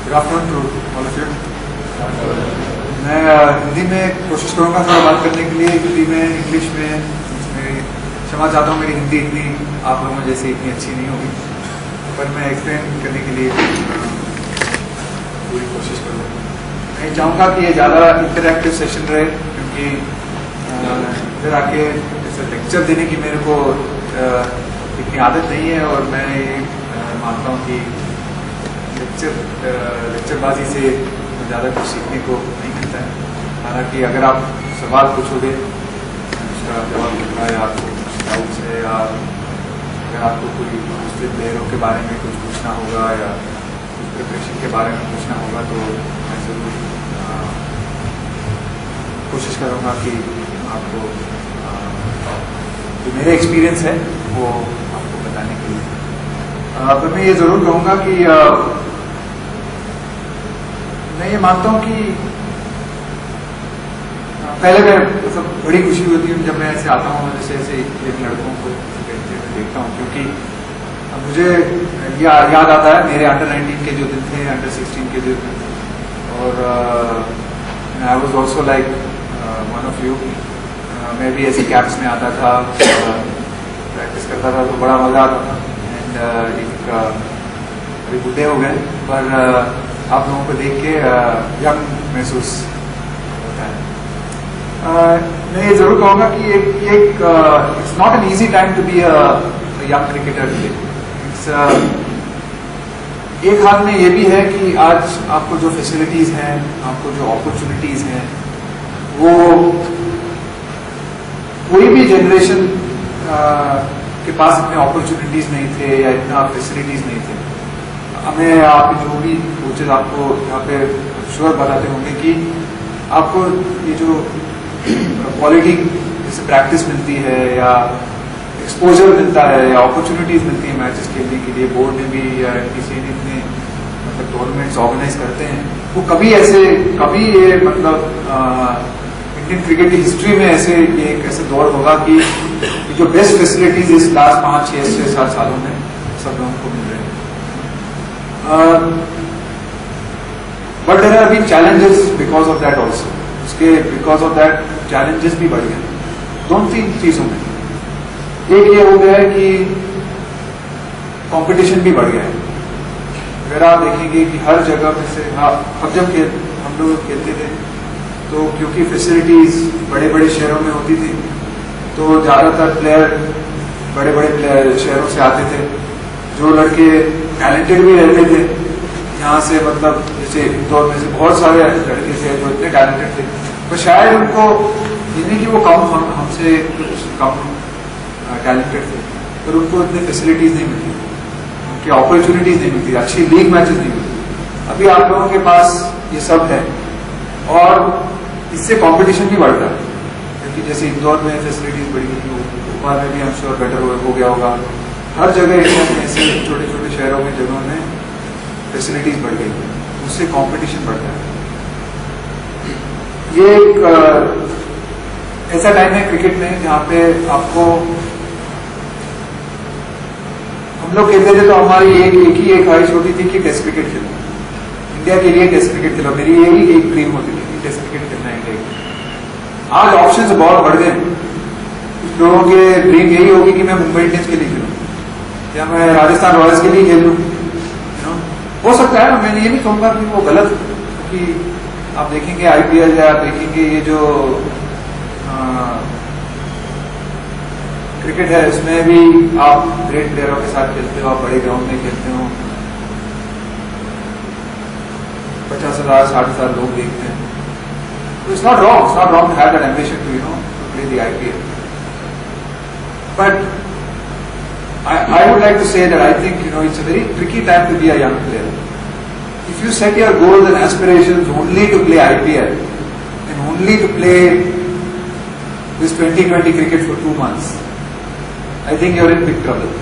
Good afternoon to all of you. मैं हिंदी में कोशिश करूँगा थोड़ा बात करने के लिए, हिंदी में, इंग्लिश में। मेरी क्षमा चाहता हूँ, मेरी हिंदी इतनी आप लोगों जैसी इतनी अच्छी नहीं होगी, पर मैं एक्सप्लेन करने के लिए पूरी कोशिश करूँगा। मैं चाहूँगा कि ये ज़्यादा इंटरैक्टिव सेशन रहे, क्योंकि इधर आके जैसे लेक्चर देने की मेरे को इतनी आदत नहीं है, और मैं ये मानता हूँ कि लेक्चरबाजी से ज़्यादा कुछ सीखने को नहीं मिलता है। हालांकि अगर आप सवाल पूछोगे, उसका जवाब मिलता है, आपको डाउट्स है, या अगर आपको कोई दूसरे प्लेयरों के बारे में कुछ पूछना होगा या कुछ प्रिपरेशन के बारे में पूछना होगा, तो मैं ज़रूर कोशिश करूँगा कि आपको जो मेरे एक्सपीरियंस है वो आपको बताने के लिए। पर मैं ये ज़रूर कहूँगा कि मैं ये मानता हूँ कि पहले मैं मतलब बड़ी खुशी होती है जब मैं ऐसे आता हूँ, जैसे ऐसे एक लड़कों को देखता हूँ, क्योंकि मुझे याद आता है मेरे अंडर 19 के जो दिन थे, अंडर 16 के जो दिन थे, और I was also like one of you. मैं भी ऐसे कैंप्स में आता था, प्रैक्टिस करता था, तो बड़ा मज़ा आता था। एंड अभी बुढ़े हो गए, पर आप लोगों को देख के यंग महसूस होता है। मैं ये जरूर कहूँगा कि it's not an easy time to be a young cricketer. एक हाथ में ये भी है कि आज आपको जो फैसिलिटीज़ हैं, आपको जो अपॉर्चुनिटीज़ हैं, वो कोई भी जनरेशन के पास इतने अपॉर्चुनिटीज़ नहीं थे या इतना फैसिलिटीज़ नहीं थे। हमें आप जो भी कोचेज आपको यहाँ पे श्योर बताते होंगे कि आपको ये जो क्वालिटी जैसे प्रैक्टिस मिलती है या एक्सपोजर मिलता है या अपॉर्चुनिटीज़ मिलती है मैचेस खेलने के लिए, बोर्ड ने भी या किसी ने इतने मतलब टूर्नामेंट्स ऑर्गेनाइज करते हैं, वो कभी ये मतलब इंडियन क्रिकेट की हिस्ट्री में ऐसे ये एक ऐसे दौर होगा कि जो बेस्ट फैसिलिटीज इस लास्ट 5, 6, 7 सालों में सब लोगों को मिल रहे हैं। But there are been challenges because of that also. उसके बिकॉज ऑफ दैट चैलेंजेस भी बढ़ गए दोनों तीन चीजों में। एक ये हो गया है कि कंपटीशन भी बढ़ गया है। अगर आप देखेंगे कि हर जगह में से अब जब हम लोग खेलते थे, तो क्योंकि फैसिलिटीज बड़े बड़े शहरों में होती थी, तो ज़्यादातर प्लेयर बड़े बड़े शहरों से आते थे। जो लड़के टैलेंटेड भी रहते थे, यहाँ से मतलब जैसे इंदौर में से बहुत सारे लड़के थे जो इतने टैलेंटेड थे, पर शायद उनको ये नहीं कि वो हमसे कुछ कम टैलेंटेड थे, पर उनको इतनी फैसिलिटीज़ नहीं मिलती, उनकी अपॉर्चुनिटीज़ नहीं मिलती, अच्छी लीग मैचेस नहीं मिलती। अभी आप लोगों के पास ये सब है, और इससे कंपटीशन भी बढ़ता है, क्योंकि जैसे इंदौर में फैसिलिटीज बढ़ी हुई, भोपाल में भी हम श्योर बेटर हो गया होगा। हर जगह इंडिया में ऐसे छोटे छोटे शहरों में जगहों में फैसिलिटीज बढ़ गई, उससे कंपटीशन बढ़ता है। ये एक ऐसा टाइम है क्रिकेट में जहाँ पे आपको, हम लोग खेलते थे तो हमारी एक ख्वाहिश होती थी कि टेस्ट क्रिकेट खेलो, इंडिया के लिए टेस्ट क्रिकेट खेलो। मेरी यही एक ड्रीम होती थी कि टेस्ट क्रिकेट खेलना है इंडिया के। आज ऑप्शंस बहुत बढ़ गए। कुछ लोगों के ड्रीम यही होगी कि मैं मुंबई इंडियंस के लिए खेलूं या मैं राजस्थान रॉयल्स के लिए खेल लूं। हो सकता है, मैं ये नहीं कहूँगा कि वो गलत, क्योंकि आप देखेंगे IPL या आप देखेंगे ये जो क्रिकेट है, उसमें भी आप ग्रेट प्लेयरों के साथ खेलते हो, आप बड़े ग्राउंड में खेलते हो, 50,000 60,000 लोग देखते हैं। So it's not wrong to have that ambition to play the IPL. But I would like to say that I think it's a very tricky time to be a young player. If you set your goals and aspirations only to play IPL and only to play this 2020 cricket for 2 months, I think you're in big trouble.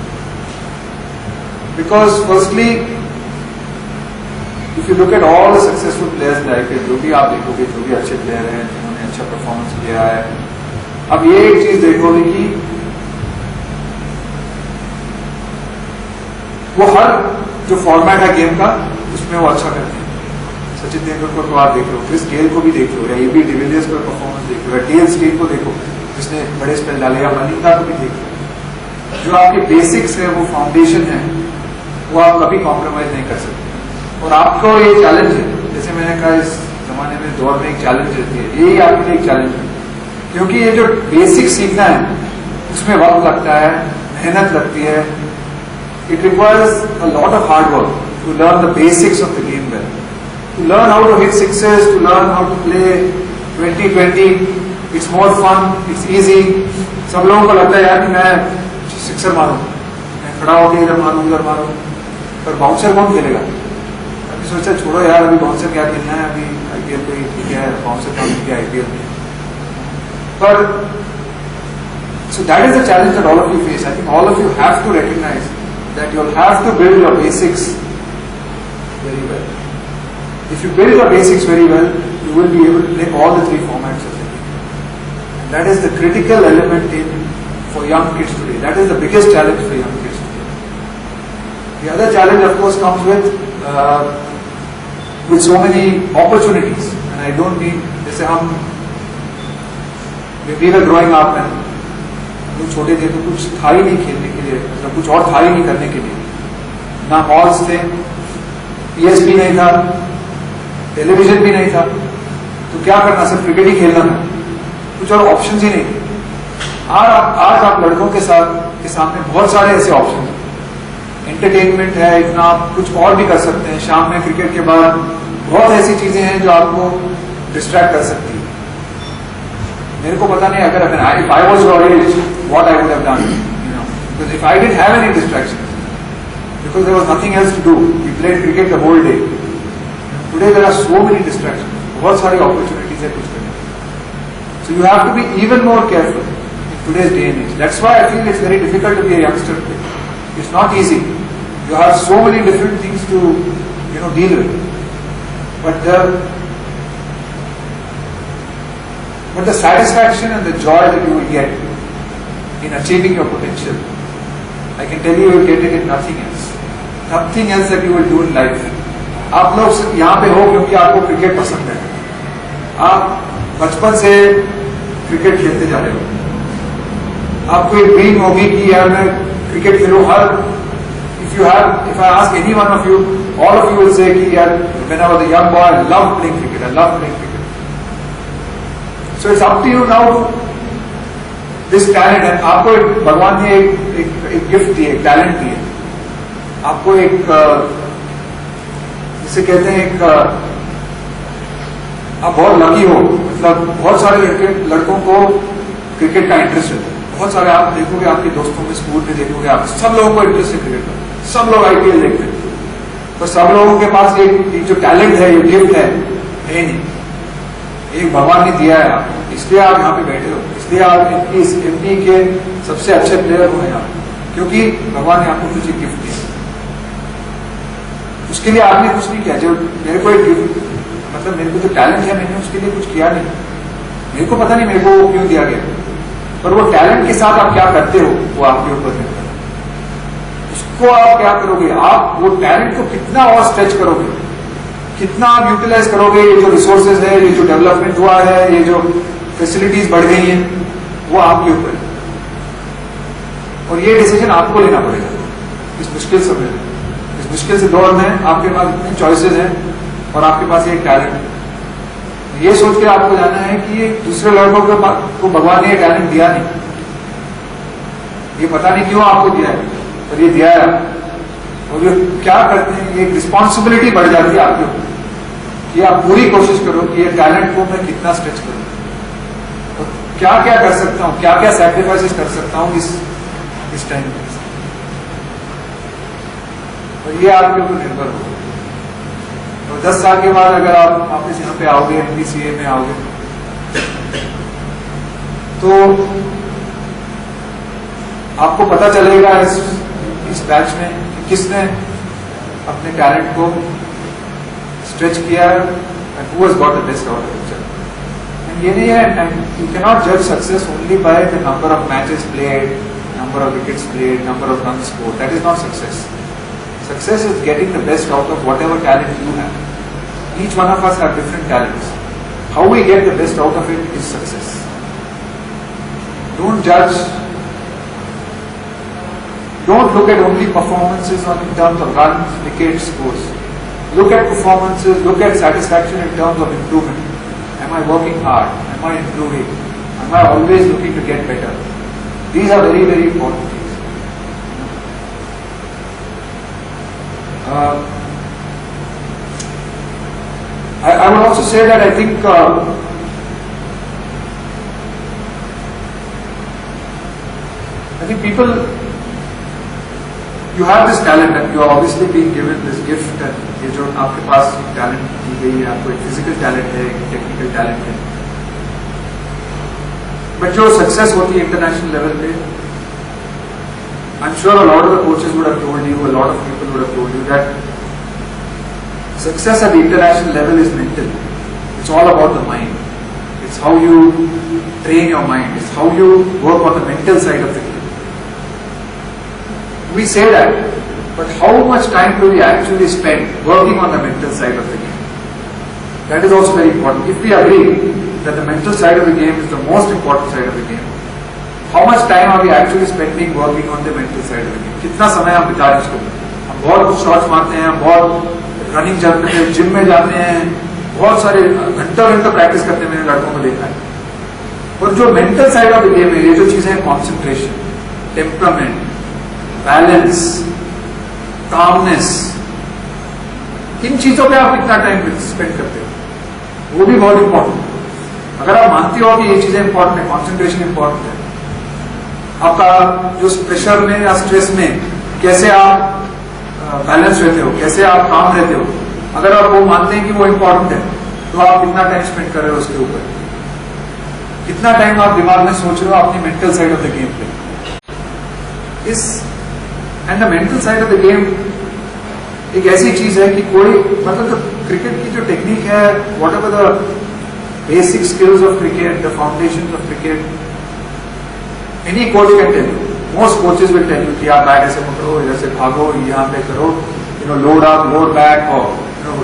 Because firstly, if you look at all the successful players in the IPL, जो भी आप देखोगे, जो भी अच्छे player हैं जिन्होंने अच्छा परफॉर्मेंस किया है, अब ये एक चीज देखोगे कि वो हर जो फॉर्मेट है गेम का उसमें वो अच्छा करते हैं। सचिन तेंदुलकर को आप देख लो, क्रिस गेल को भी देख लो, या एबी डिविलियर्स का परफॉर्मेंस देख लो, या टीएल स्टीन को देखो जिसने बड़े स्पेल डाले, या मलिंगा को भी देख लो। जो आपके बेसिक्स है, वो फाउंडेशन है, वो आप कभी कॉम्प्रोमाइज नहीं कर सकते। और आपको ये चैलेंज है, जैसे मैंने कहा इस जमाने में दौर में एक चैलेंज रहती है, यही आपके लिए एक चैलेंज है, क्योंकि ये जो बेसिक सीखना है उसमें वक्त लगता है, मेहनत लगती है। It requires a lot of hard work to learn the basics of the game well, to learn how to hit sixes, to learn how to play 20-20। It's more fun, it's easy. सब लोगों को लगता है यार कि मैं sixer मारूं, मैं खड़ा होकर इधर मारूं उधर मारूं, पर बाउंसर कौन खेलेगा? अभी सोचा छोड़ो यार, अभी बाउंसर क्या खेलना है, अभी आईपीएल को ही ठीक है, बाउंसर काम किया आईपीएल में। पर so that is the challenge that all of you face. I think all of you have to recognize that you'll have to build your basics very well. If you build your basics very well, you will be able to play all the three formats of the game. And that is the critical element for young kids today. That is the biggest challenge for young kids today. The other challenge, of course, comes with so many opportunities. And I don't mean, जैसे हम we were growing up and लोग छोटे थे तो कुछ था ही नहीं खेलने के लिए, मतलब कुछ और था ही नहीं करने के लिए। ना मॉल्स थे, पीएसपी नहीं था, टेलीविजन भी नहीं था, तो क्या करना, सिर्फ क्रिकेट ही खेलना था, कुछ और ऑप्शंस ही नहीं। आज आप लड़कों के सामने बहुत सारे ऐसे ऑप्शन हैं। एंटरटेनमेंट है इतना, आप कुछ और भी कर सकते हैं। शाम में क्रिकेट के बाद बहुत ऐसी चीजें हैं जो आपको डिस्ट्रैक्ट कर सकती है। मेरे को पता नहीं अगर if I was your age, what I would have done, because if I didn't have any distractions, because there was nothing else to do, we played cricket the whole day. Today there are so many distractions, बहुत सारी opportunities है कुछ करने। So you have to be even more careful in today's day and age. That's why I feel it's very difficult to be a youngster today. It's not easy. You have so many different things to deal with, but the satisfaction and the joy that you will get in achieving your potential, I can tell you will get it in nothing else. Nothing else that you will do in life. आप लोग यहाँ पे हो क्योंकि आपको cricket पसंद है। आप बचपन से क्रिकेट खेलते जा रहे हो। आपको एक ड्रीम होगी कि यार मैं cricket खेलूं। if I ask any one of you, all of you will say कि यार when I was a young boy, I loved playing cricket. I loved playing cricket. So it's up to you now, this talent, and आपको भगवान ने एक gift दी, एक talent दी है आपको। एक जिसे कहते हैं आप बहुत लकी हो, मतलब बहुत सारे लड़कों को क्रिकेट का इंटरेस्ट है। बहुत सारे आप देखोगे आपके दोस्तों में, स्कूल में देखोगे आप, सब लोगों को इंटरेस्ट है क्रिकेट का, सब लोग आईपीएल देखते हैं। पर सब लोगों के पास एक जो टैलेंट है, ये गिफ्ट है नहीं। एक भगवान ने दिया है आपको, इसलिए आप यहाँ पे बैठे हो, इसलिए आप इस एमपी के सबसे अच्छे प्लेयर हुए आप, क्योंकि भगवान ने आपको कुछ एक गिफ्ट दिया। उसके लिए आपने कुछ नहीं किया। जो मेरे को एक गिफ्ट, मतलब मेरे को जो टैलेंट है, मैंने उसके लिए कुछ किया नहीं। मेरे को पता नहीं मेरे को क्यों दिया गया, पर वो टैलेंट के साथ आप क्या करते हो वो आपके ऊपर निर्भर है। उसको आप क्या करोगे, आप वो टैलेंट को कितना और स्ट्रेच करोगे, कितना आप यूटिलाइज करोगे। ये जो रिसोर्सेज है, ये जो डेवलपमेंट हुआ है, ये जो फैसिलिटीज बढ़ गई हैं, वो आपके ऊपर है। और ये डिसीजन आपको लेना पड़ेगा इस मुश्किल समय में, इस मुश्किल से दौर में। आपके पास इतनी चॉइसेस हैं और आपके पास एक टैलेंट है। ये सोच के आपको जाना है कि ये दूसरे लड़कों को भगवान ने ये टैलेंट दिया नहीं, ये पता नहीं क्यों आपको दिया है, पर ये दिया है। और ये क्या करते हैं, ये रिस्पॉन्सिबिलिटी बढ़ जाती है आपके ऊपर कि आप पूरी कोशिश करो कि ये टैलेंट को मैं कितना स्ट्रेच करूं, और क्या क्या कर सकता हूं, क्या क्या सैक्रिफाइसेस कर सकता हूं इस टाइम में। और ये आपके ऊपर निर्भर होगा। और 10 साल के बाद अगर आप वापस यहाँ पे आओगे, एमपीसीए में आओगे, तो आपको पता चलेगा इस बैच में कि किसने अपने टैलेंट को स्ट्रेच किया and who has got the best out of it. And ये नहीं है, and you cannot judge success only by the number of matches played, number of wickets played, number of runs scored. That is not success. Success is getting the best out of whatever talent you have. each one of us have different talents. How we get the best out of it is success. Don't judge. Don't look at only performances in terms of runs, wickets, scores. Look at performances, look at satisfaction in terms of improvement. Am I working hard? Am I improving? Am I always looking to get better? These are very, very important things. I would also say that I think people, you have this talent and you are obviously being given this gift and ये जो आपके पास talent दी गई है, आपको एक physical talent है, एक technical talent है. But जो success होती है international level पे, I'm sure a lot of the coaches would have told you, a lot of people would have told you that success at the international level is mental. It's all about the mind. It's how you train your mind. It's how you work on the mental side of the game. We say that, but how much time do we actually spend working on the mental side of the game? That is also very important. If we agree that the mental side of the game is the most important side of the game, how much time are we actually spending working on the mental side of the game? कितना समय हम बिता रहे हैं इसको? हम बहुत shots मारते हैं, बहुत रनिंग करते हैं, जिम में जाते हैं, बहुत सारे घंटों प्रैक्टिस करते हैं, मैंने लड़कों को देखा है. और जो mental side of the game है, ये जो चीजें हैं, कॉन्सेंट्रेशन, टेम्परामेंट, बैलेंस, कामनेस, इन चीजों पे आप कितना टाइम स्पेंड करते हो, वो भी बहुत इंपॉर्टेंट है. अगर आप मानते हो कि ये चीजें इंपॉर्टेंट है, कॉन्सेंट्रेशन इंपॉर्टेंट है, आपका जो प्रेशर में या स्ट्रेस में कैसे आप बैलेंस रहते हो, कैसे आप काम रहते हो, अगर आप वो मानते हैं कि वो इंपॉर्टेंट है, तो आप कितना टाइम स्पेंड कर रहे हो उसके ऊपर, कितना टाइम आप दिमाग में सोच रहे हो अपनी mental side of the game पे. इस and the mental side of the game एक ऐसी चीज है कि कोई मतलब जो क्रिकेट की जो टेक्निक है, whatever the basic skills of cricket, the foundation of cricket, any coach can tell you. Most coaches will tell you कि आप बैट ऐसे पकड़ो, इधर से भागो, यहाँ पे करो, लोड अप, लोड बैक, और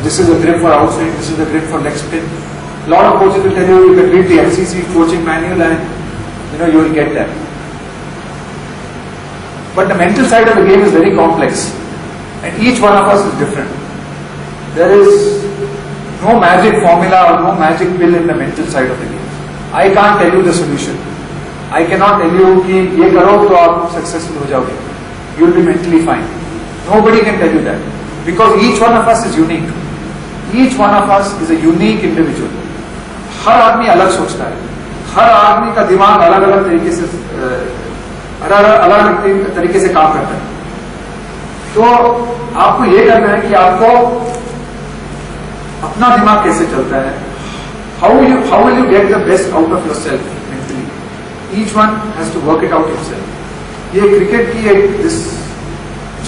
this is a grip for outside, this is a grip for leg spin. Lot of coaches will tell you can read the MCC coaching manual and you will get that. But the mental side of the game is very complex, and each one of us is different. There is no magic formula or no magic pill in the mental side of the game. I can't tell you the solution. I cannot tell you कि ये करो तो आप successful हो जाओगे. You will be mentally fine. Nobody can tell you that, because each one of us is unique. Each one of us is a unique individual. हर आदमी अलग सोचता है, हर आदमी का दिमाग अलग अलग तरीके से काम करता है. तो आपको ये करना है कि आपको अपना दिमाग कैसे चलता है, how will you get the best out of yourself mentally. Each one has to work it out himself. ये क्रिकेट की this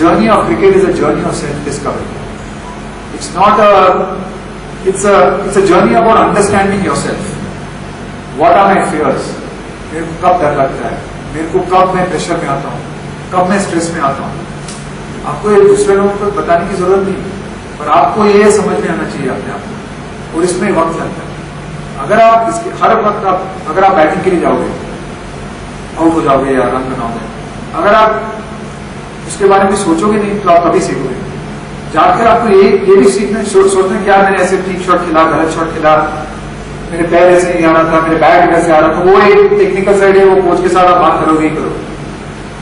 journey of cricket is a journey of self discovery. It's not it's a journey about understanding yourself. What are my fears? मेरे को कब डर लगता है, मेरे को कब मैं प्रेशर में आता हूँ, कब मैं स्ट्रेस में आता हूँ. आपको ये दूसरे लोगों को बताने की जरूरत नहीं, पर आपको ये समझ में आना चाहिए अपने आप को, और इसमें वक्त लगता है. अगर आप इसके हर वक्त अगर आप बैटिंग के लिए जाओगे, आउट हो जाओगे या रन बनाओगे, अगर आप उसके बारे में सोचोगे नहीं तो आप कभी सीखोगे. जाकर आपको ये भी सीखना सोचना क्या मैंने ऐसे ठीक शॉट खेला, गलत शॉट खेला, मेरे पैर ऐसे नहीं आ रहा था, मेरे बैट इधर से आ रहा था, वो एक टेक्निकल साइड है, वो कोच के साथ आप बात करोगे ही करो.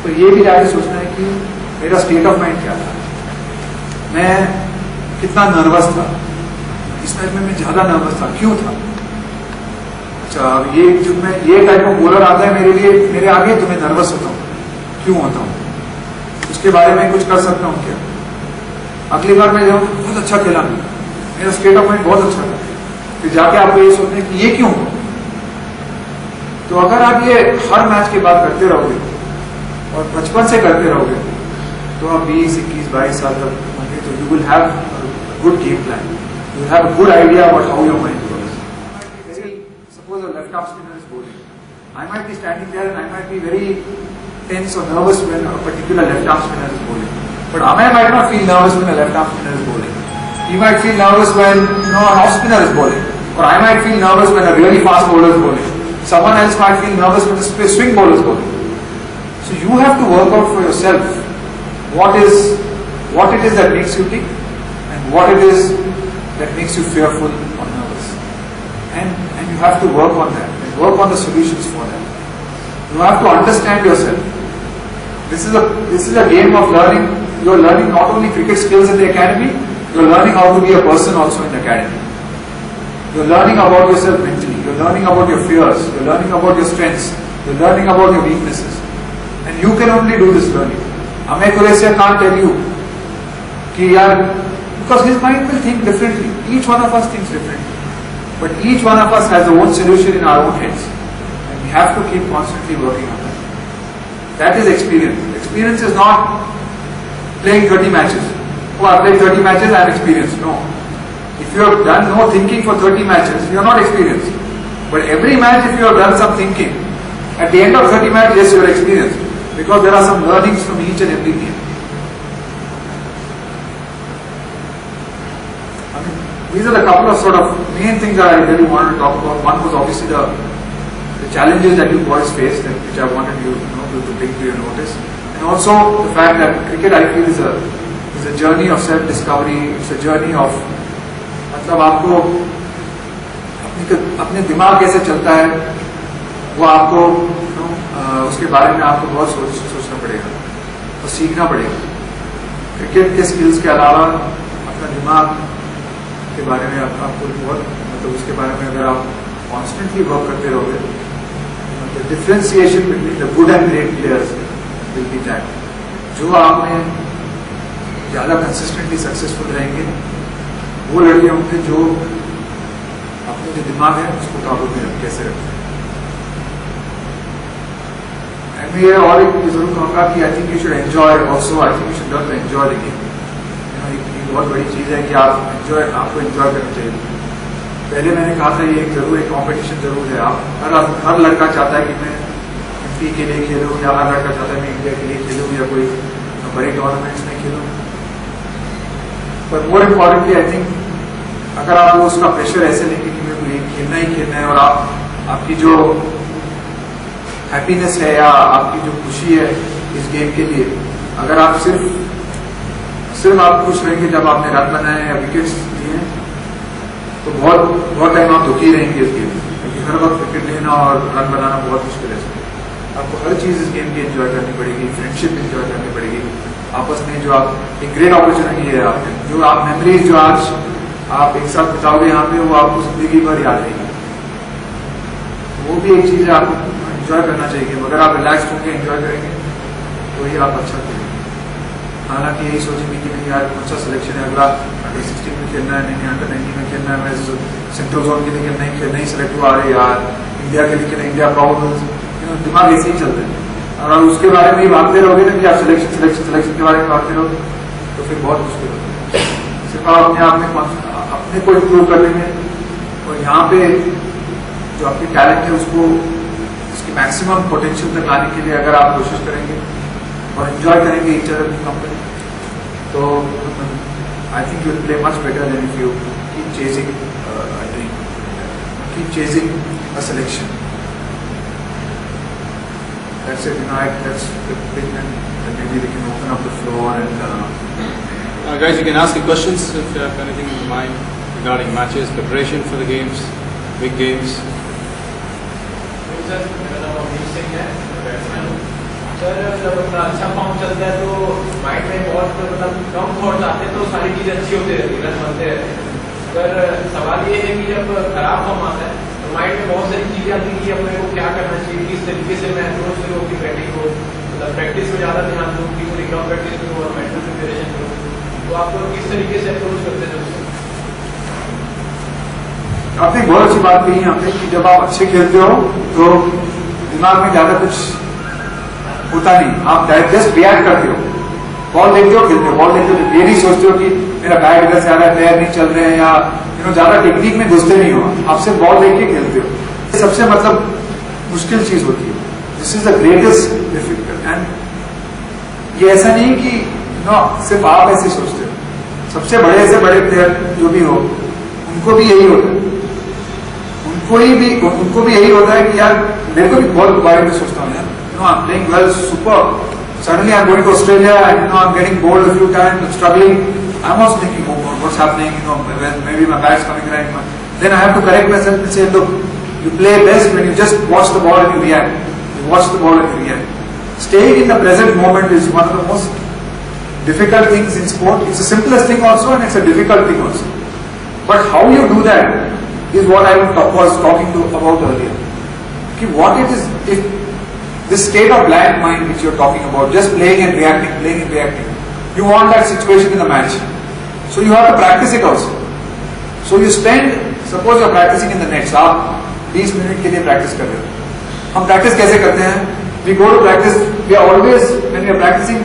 तो ये भी जाके सोचना है कि मेरा स्टेट ऑफ माइंड क्या था, मैं कितना नर्वस था, इस टाइप में मैं ज्यादा नर्वस था, क्यों था. अच्छा, ये जब मैं ये टाइप का बॉलर आता है मेरे लिए, मेरे आगे, तो मैं नर्वस होता हूँ, क्यों होता हूँ, उसके बारे में कुछ कर सकता हूँ क्या. अगली बार मैं जाऊँ बहुत अच्छा खेला, मेरा स्टेट ऑफ माइंड बहुत अच्छा था, फिर जाके आपको ये सोचना है कि ये क्यों. तो अगर आप ये हर मैच के बाद करते रहोगे और बचपन से करते रहोगे, तो आप 20, 21, 22 साल तक होंगे, तो you will have good game plan, you have a good idea about how your mind works. Suppose a left arm spinner is bowling, I might be standing there and I might be very tense or nervous when a particular left arm spinner is bowling, but I might not feel nervous when a left arm spinner is bowling. You might feel nervous when an off spinner is bowling, or I might feel nervous when a really fast bowler is bowling. Someone else might feel nervous when a swing bowler is bowling. So you have to work out for yourself what it is that makes you tick and what it is that makes you fearful or nervous. And you have to work on that and work on the solutions for that. You have to understand yourself. This is a game of learning. You are learning not only cricket skills in the academy, you are learning how to be a person also in the academy. You are learning about yourself mentally. You are learning about your fears. You are learning about your strengths. You are learning about your weaknesses. And you can only do this learning. Amey Kulesya can't tell you because his mind will think differently. Each one of us thinks differently. But each one of us has our own solution in our own heads. And we have to keep constantly working on that. That is experience. Experience is not playing 30 matches. Oh, I played 30 matches, I am experienced. No. If you have done no thinking for 30 matches, you are not experienced. But every match, if you have done some thinking, at the end of 30 matches, yes, you are experienced. Because there are some learnings from each and every game. These are the couple of sort of main things that I really wanted to talk about. One was obviously the challenges that you boys faced, which I wanted you to bring to your notice. And also the fact that cricket, I feel, is a journey of self-discovery. It's a journey of मतलब आपको अपने दिमाग कैसे चलता है वो आपको उसके बारे में आपको बहुत सोचना पड़ेगा और सीखना पड़ेगा. क्रिकेट के स्किल्स के अलावा अपना दिमाग के बारे में आपको बहुत मतलब उसके बारे में अगर आप कॉन्स्टेंटली वर्क करते रहोगे, the differentiation between the good and great players will be that. जो आप में ज़्यादा कंसिस्टेंटली सक्सेसफुल रहेंगे वो लड़के होंगे जो अपने जो दिमाग है उसको काबू में कैसे रखते हैं. मैं ये और एक जरूर कहूँगा कि I think you should enjoy also. I think you should learn to enjoy the game. ये बहुत बड़ी चीज़ है कि आपको एंजॉय करना चाहिए. पहले मैंने कहा था ये जरूर एक कॉम्पिटिशन जरूर है. आप हर लड़का चाहता है कि मैं एमपी के लिए खेलूँ या हर लड़का चाहता है मैं इंडिया के लिए खेलूँ या कोई बड़े टूर्नामेंट्स में खेलूँ. पर मोर इम्पॉर्टेंटली आई थिंक अगर आप उसका प्रेशर ऐसे लेंगे कि मेरे को ये खेलना ही खेलना है और आपकी जो हैप्पीनेस है या आपकी जो खुशी है इस गेम के लिए, अगर आप सिर्फ आप खुश रहेंगे जब आपने रन बनाए या विकेट्स दिए तो बहुत टाइम आप दुखी रहेंगे इस गेम में. क्योंकि हर वक्त विकेट लेना और रन बनाना बहुत मुश्किल है. आपको हर चीज़ इस गेम की एंजॉय करनी पड़ेगी. फ्रेंडशिप एंजॉय करनी पड़ेगी आपस में. जो आप एक ग्रेट अपॉर्चुनिटी है आपके, जो आप मेमोरीज जो आज आप एक साथ बिताओगे यहाँ पे वो आपको जिंदगी भर याद रहेगी. वो भी एक चीज़ है आपको एंजॉय करना चाहिए. अगर आप रिलैक्स होकर एंजॉय करेंगे तो ही आप अच्छा करेंगे. हालांकि यही सोचेंगे कि नहीं यार कौन सा सिलेक्शन है अगला, अंडर 16 में खेलना है, नहीं अंडर 19 में खेलना है, मैं सेंट्रल जोन के लिए नहीं सेलेक्ट हुआ, अरे यार इंडिया के लिए इंडिया प्राउड. दिमाग ऐसे ही चलते हैं. और उसके बारे में ही भागते रहोगे ना कि आप सिलेक्शन के बारे में भागते रहोगे तो फिर बहुत मुश्किल होता है. सिर्फ आप अपने आप में अपने को इम्प्रूव कर लेंगे और यहाँ पे जो आपकी टैलेंट है उसको उसकी मैक्सिमम पोटेंशियल तक लाने के लिए अगर आप कोशिश करेंगे और एंजॉय करेंगे ईच अदर की कंपनी तो आई think you will play much better than if you keep chasing a dream, keep chasing a selection. That's it. That's the thing, and maybe we can open up the floor and. Guys, you can ask your questions if you have anything in mind regarding matches, preparation for the games, big games. Sir मेरा नाम अमित सिंह है, batsman हूँ. Sir जब अपना अच्छा form चलता है तो माइंड में बहुत मतलब कम थॉट्स आते हैं तो सारी चीज़ें अच्छी होती रहती है, रन बनते रहते हैं. पर सवाल ये है कि जब खराब फॉर्म आता है तो माइंड में बहुत सारी चीज़ें आती हैं कि अपने को क्या करना चाहिए, किस तरीके से मैं अप्रोच करूँ अपनी बैटिंग को. मतलब प्रैक्टिस में ज़्यादा ध्यान दूँ कि पूरी ग्राउंड प्रैक्टिस करूँ और मेंटल प्रिपरेशन करूँ. तो आप लोग किस तरीके से अप्रोच करते हैं? आपने बहुत अच्छी बात कही यहाँ पे कि जब आप अच्छे खेलते हो तो दिमाग में ज्यादा कुछ होता नहीं, आप जस्ट रिएक्ट करते हो. बॉल देखते हो खेलते हो, बॉल देखते हो, ये नहीं सोचते हो कि मेरा बैट इधर से आ रहा है, पैर नहीं चल रहे हैं या ज्यादा टेक्निक में घुसते नहीं हो. आप सिर्फ बॉल देख के खेलते हो. ये सबसे मतलब मुश्किल चीज होती है. This is the greatest difficult. And ये ऐसा नहीं कि सिर्फ आप ऐसे सोचते हो. सबसे बड़े से बड़े प्लेयर जो भी हो, उनको भी यही होता है, उनको भी यही होता है कि यार मेरे को भी बहुत बारे में सोचता हूँ यार, I am playing well, super, suddenly I'm going to Australia and I'm getting bored a few times, I'm struggling. I'm also thinking, oh God, what's happening? Maybe my bat's coming right. Then I have to correct myself and say, look, you play best when you just watch the ball and you react. You watch the ball and you react. Staying in the present moment is one of the most difficult things in sport. It's the simplest thing also and it's a difficult thing also. But how you do that is what I was talking about earlier. Okay, what it is, if this state of blank mind which you're talking about, just playing and reacting, you want that situation in the match. So you have to practice it also. So you spend, suppose you're practicing in the nets, आप 20 minute के लिए practice कर रहे हो. हम practice कैसे करते हैं? We go to practice, we are always, when we are practicing,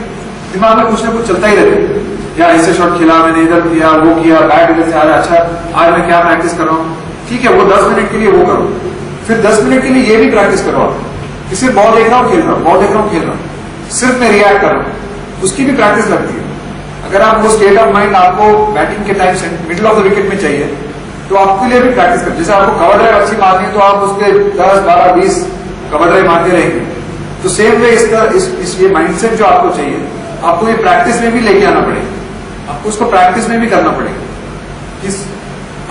दिमाग में कुछ ना कुछ चलता ही रहता है. या ऐसे शॉट खेला मैंने, इधर किया, वो किया, बैट इधर से आ रहा, अच्छा आज मैं क्या प्रैक्टिस कर रहा हूँ. ठीक है, वो 10 मिनट के लिए वो करो, फिर 10 मिनट के लिए ये भी प्रैक्टिस करो आप. सिर्फ बॉल देख रहा हूँ खेल रहा हूँ, बॉल देख रहा हूँ खेल रहा हूँ, सिर्फ मैं रिएक्ट कर रहा हूँ, उसकी भी प्रैक्टिस लगती है. अगर आप वो स्टेट ऑफ माइंड आपको बैटिंग के time middle of the wicket में चाहिए, तो आपके लिए भी प्रैक्टिस कर. जैसे आपको कवर ड्राइव अच्छी मारनी है तो आप उसके 10, 12, 20 कवर ड्राइव मारते रहेंगे. तो सेम वे इस ये माइंडसेट जो आपको चाहिए, आपको ये प्रैक्टिस में भी लेके आना पड़ेगा. आपको उसको प्रैक्टिस में भी करना पड़ेगा.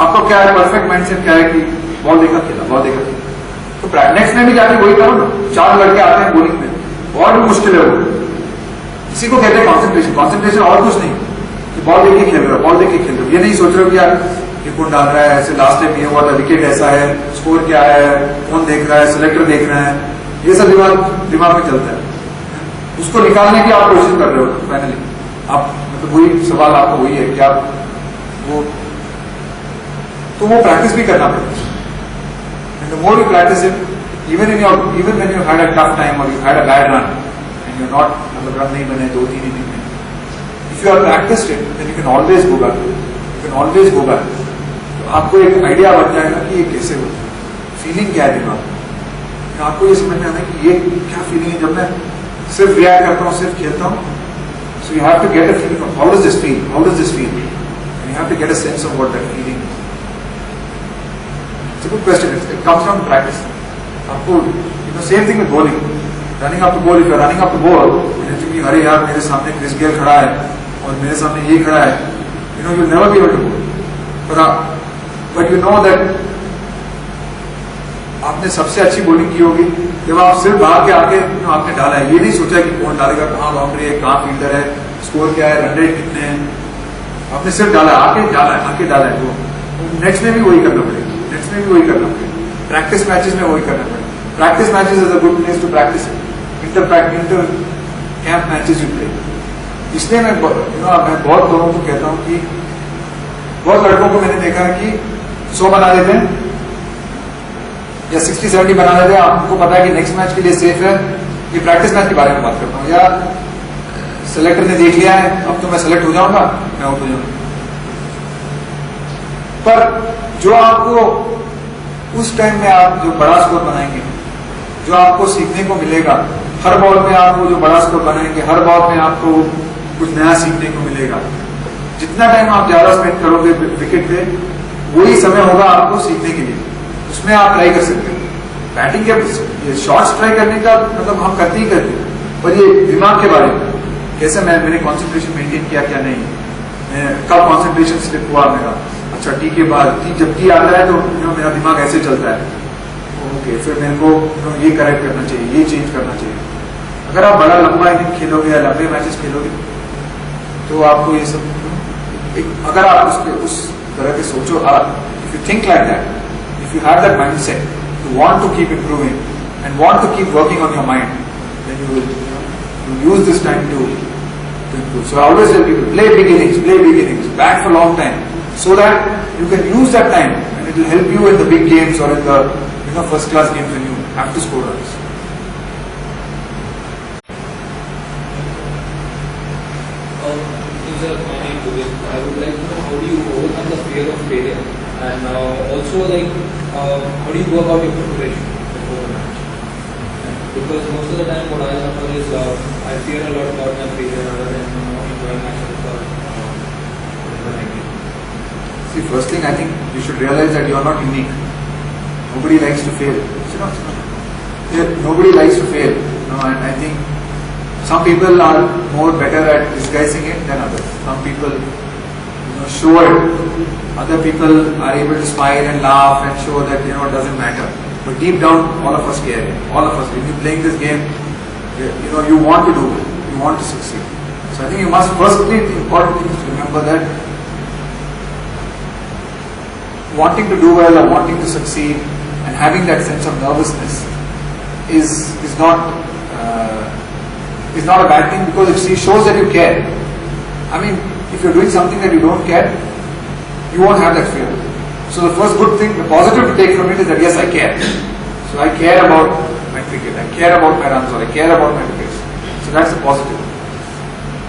आपको क्या है, परफेक्ट माइंडसेट क्या है कि बॉल देखा खेला, बॉल देखा खेला. तो नेक्स्ट में भी जाके वही करो ना. 4 लड़के आते हैं बॉलिंग में, बहुत मुश्किल है वो. इसी को कहते हैं कॉन्सेंट्रेशन. कॉन्सेंट्रेशन और कुछ नहीं कि बॉल देख के खेल रहे हो, बॉल देख के खेल रहे हो. ये नहीं सोच रहे हो कि यार ये कौन डाल रहा है, ऐसे लास्ट टाइम ये हुआ था, विकेट ऐसा है, स्कोर क्या है, कौन देख रहा है, सिलेक्टर देख रहा है. ये सब दिमाग में चलता है. उसको निकालने की आप कोशिश कर रहे हो. फाइनली आप मतलब वही सवाल आपको वही है कि आप वो प्रैक्टिस भी करना पड़ता है. And the more you practice it, even when you had a tough time or you had a bad run and you're not, मतलब run नहीं बने 2-3 inning में, if you have practiced it, then you can always go back. You can always go back. तो आपको एक idea बन जाएगा कि ये कैसे होता है, फीलिंग क्या है दिमाग में. आपको ये समझ में आना है कि ये क्या फीलिंग है जब मैं सिर्फ रिएक्ट करता हूँ, सिर्फ खेलता हूँ. So you have to get a feeling of how does this feel, how does this feel, and you have to get a sense of what that feeling is. It's a good question. It comes down to practice. आपको same thing with bowling. Running up the ball, if you're running up the ball, and you're thinking, अरे यार मेरे सामने Chris Gayle खड़ा है और मेरे सामने ये खड़ा है, you'll never be able to bowl. But you know that आपने सबसे अच्छी बॉलिंग की होगी जब आप सिर्फ बाहर के आके आपने डाला है. ये नहीं सोचा कि कौन डालेगा, कहाँ बाउंड्री है, कहाँ फील्डर है, स्कोर क्या है, रन रेट कितने हैं. आपने सिर्फ डाला, आके डाला है. तो नेक्स्ट में भी वही करना पड़ेगा. प्रैक्टिस मैचेस में वही करना पड़ेगा. Practice matches is a good place to practice. Inter camp matches you play. इसलिए मैं बहुत लोगों को कहता हूँ कि बहुत लड़कों को मैंने देखा है कि 100 बना देते हैं या 60-70 बना देते हैं. आपको पता है कि नेक्स्ट मैच के लिए सेफ है. ये प्रैक्टिस मैच के बारे में बात करता हूँ. या सेलेक्टर ने देख लिया है, अब तो मैं सेलेक्ट हो जाऊंगा, मैं आउट हो जाऊंगा. पर जो आपको उस टाइम में आप जो बड़ा स्कोर बनाएंगे, जो आपको सीखने को मिलेगा, हर बॉल में आपको जो बड़ा स्कोर बनाएंगे, हर बॉल में आपको कुछ नया सीखने को मिलेगा. जितना टाइम आप ज्यादा स्पेंड करोगे विकेट पे, वही समय होगा आपको सीखने के लिए. उसमें आप ट्राई कर सकते हैं. बैटिंग के शॉट्स ट्राई करने का मतलब हम करते ही करते हैं, पर ये दिमाग के बारे में कैसे मैंने कॉन्सेंट्रेशन मेंटेन किया, क्या नहीं, मैं कब कॉन्सेंट्रेशन स्लिप हुआ मेरा. अच्छा टी के बाद जब टी आता है तो मेरा दिमाग ऐसे चलता है. ओके, फिर मेरे को ये करेक्ट करना चाहिए, ये चेंज करना चाहिए. अगर आप बड़ा लंबा इनिंग खेलोगे या लंबे मैचेस खेलोगे तो आपको ये सब, अगर आप उस तरह के सोचो, if you think like that, if you have that mindset, you want to keep improving and want to keep working on your mind, then you will use this time to improve. So I always tell people, play beginnings, bat for a long time, so that you can use that time and it will help you in the big games or in the first class games when you have to score runs. I would like to know how do you overcome the fear of failure, and also how do you go about your preparation before the match? Because most of the time what I suffer is I fear a lot about my failure rather than enjoying myself or See, first thing I think you should realize that you are not unique. Nobody likes to fail. Nobody likes to fail. And I think some people are more better at disguising it than others. Some people show it. Other people are able to smile and laugh and show that it doesn't matter. But deep down, all of us care. All of us. When you're playing this game, you want to do it. You want to succeed. So I think you must firstly, the important thing is to remember that wanting to do well or wanting to succeed and having that sense of nervousness is not a bad thing, because it shows that you care. I mean, if you're doing something that you don't care, you won't have that fear. So the first good thing, the positive to take from it is that yes, I care. So I care about my cricket, I care about my runs, or I care about my wickets. So that's the positive.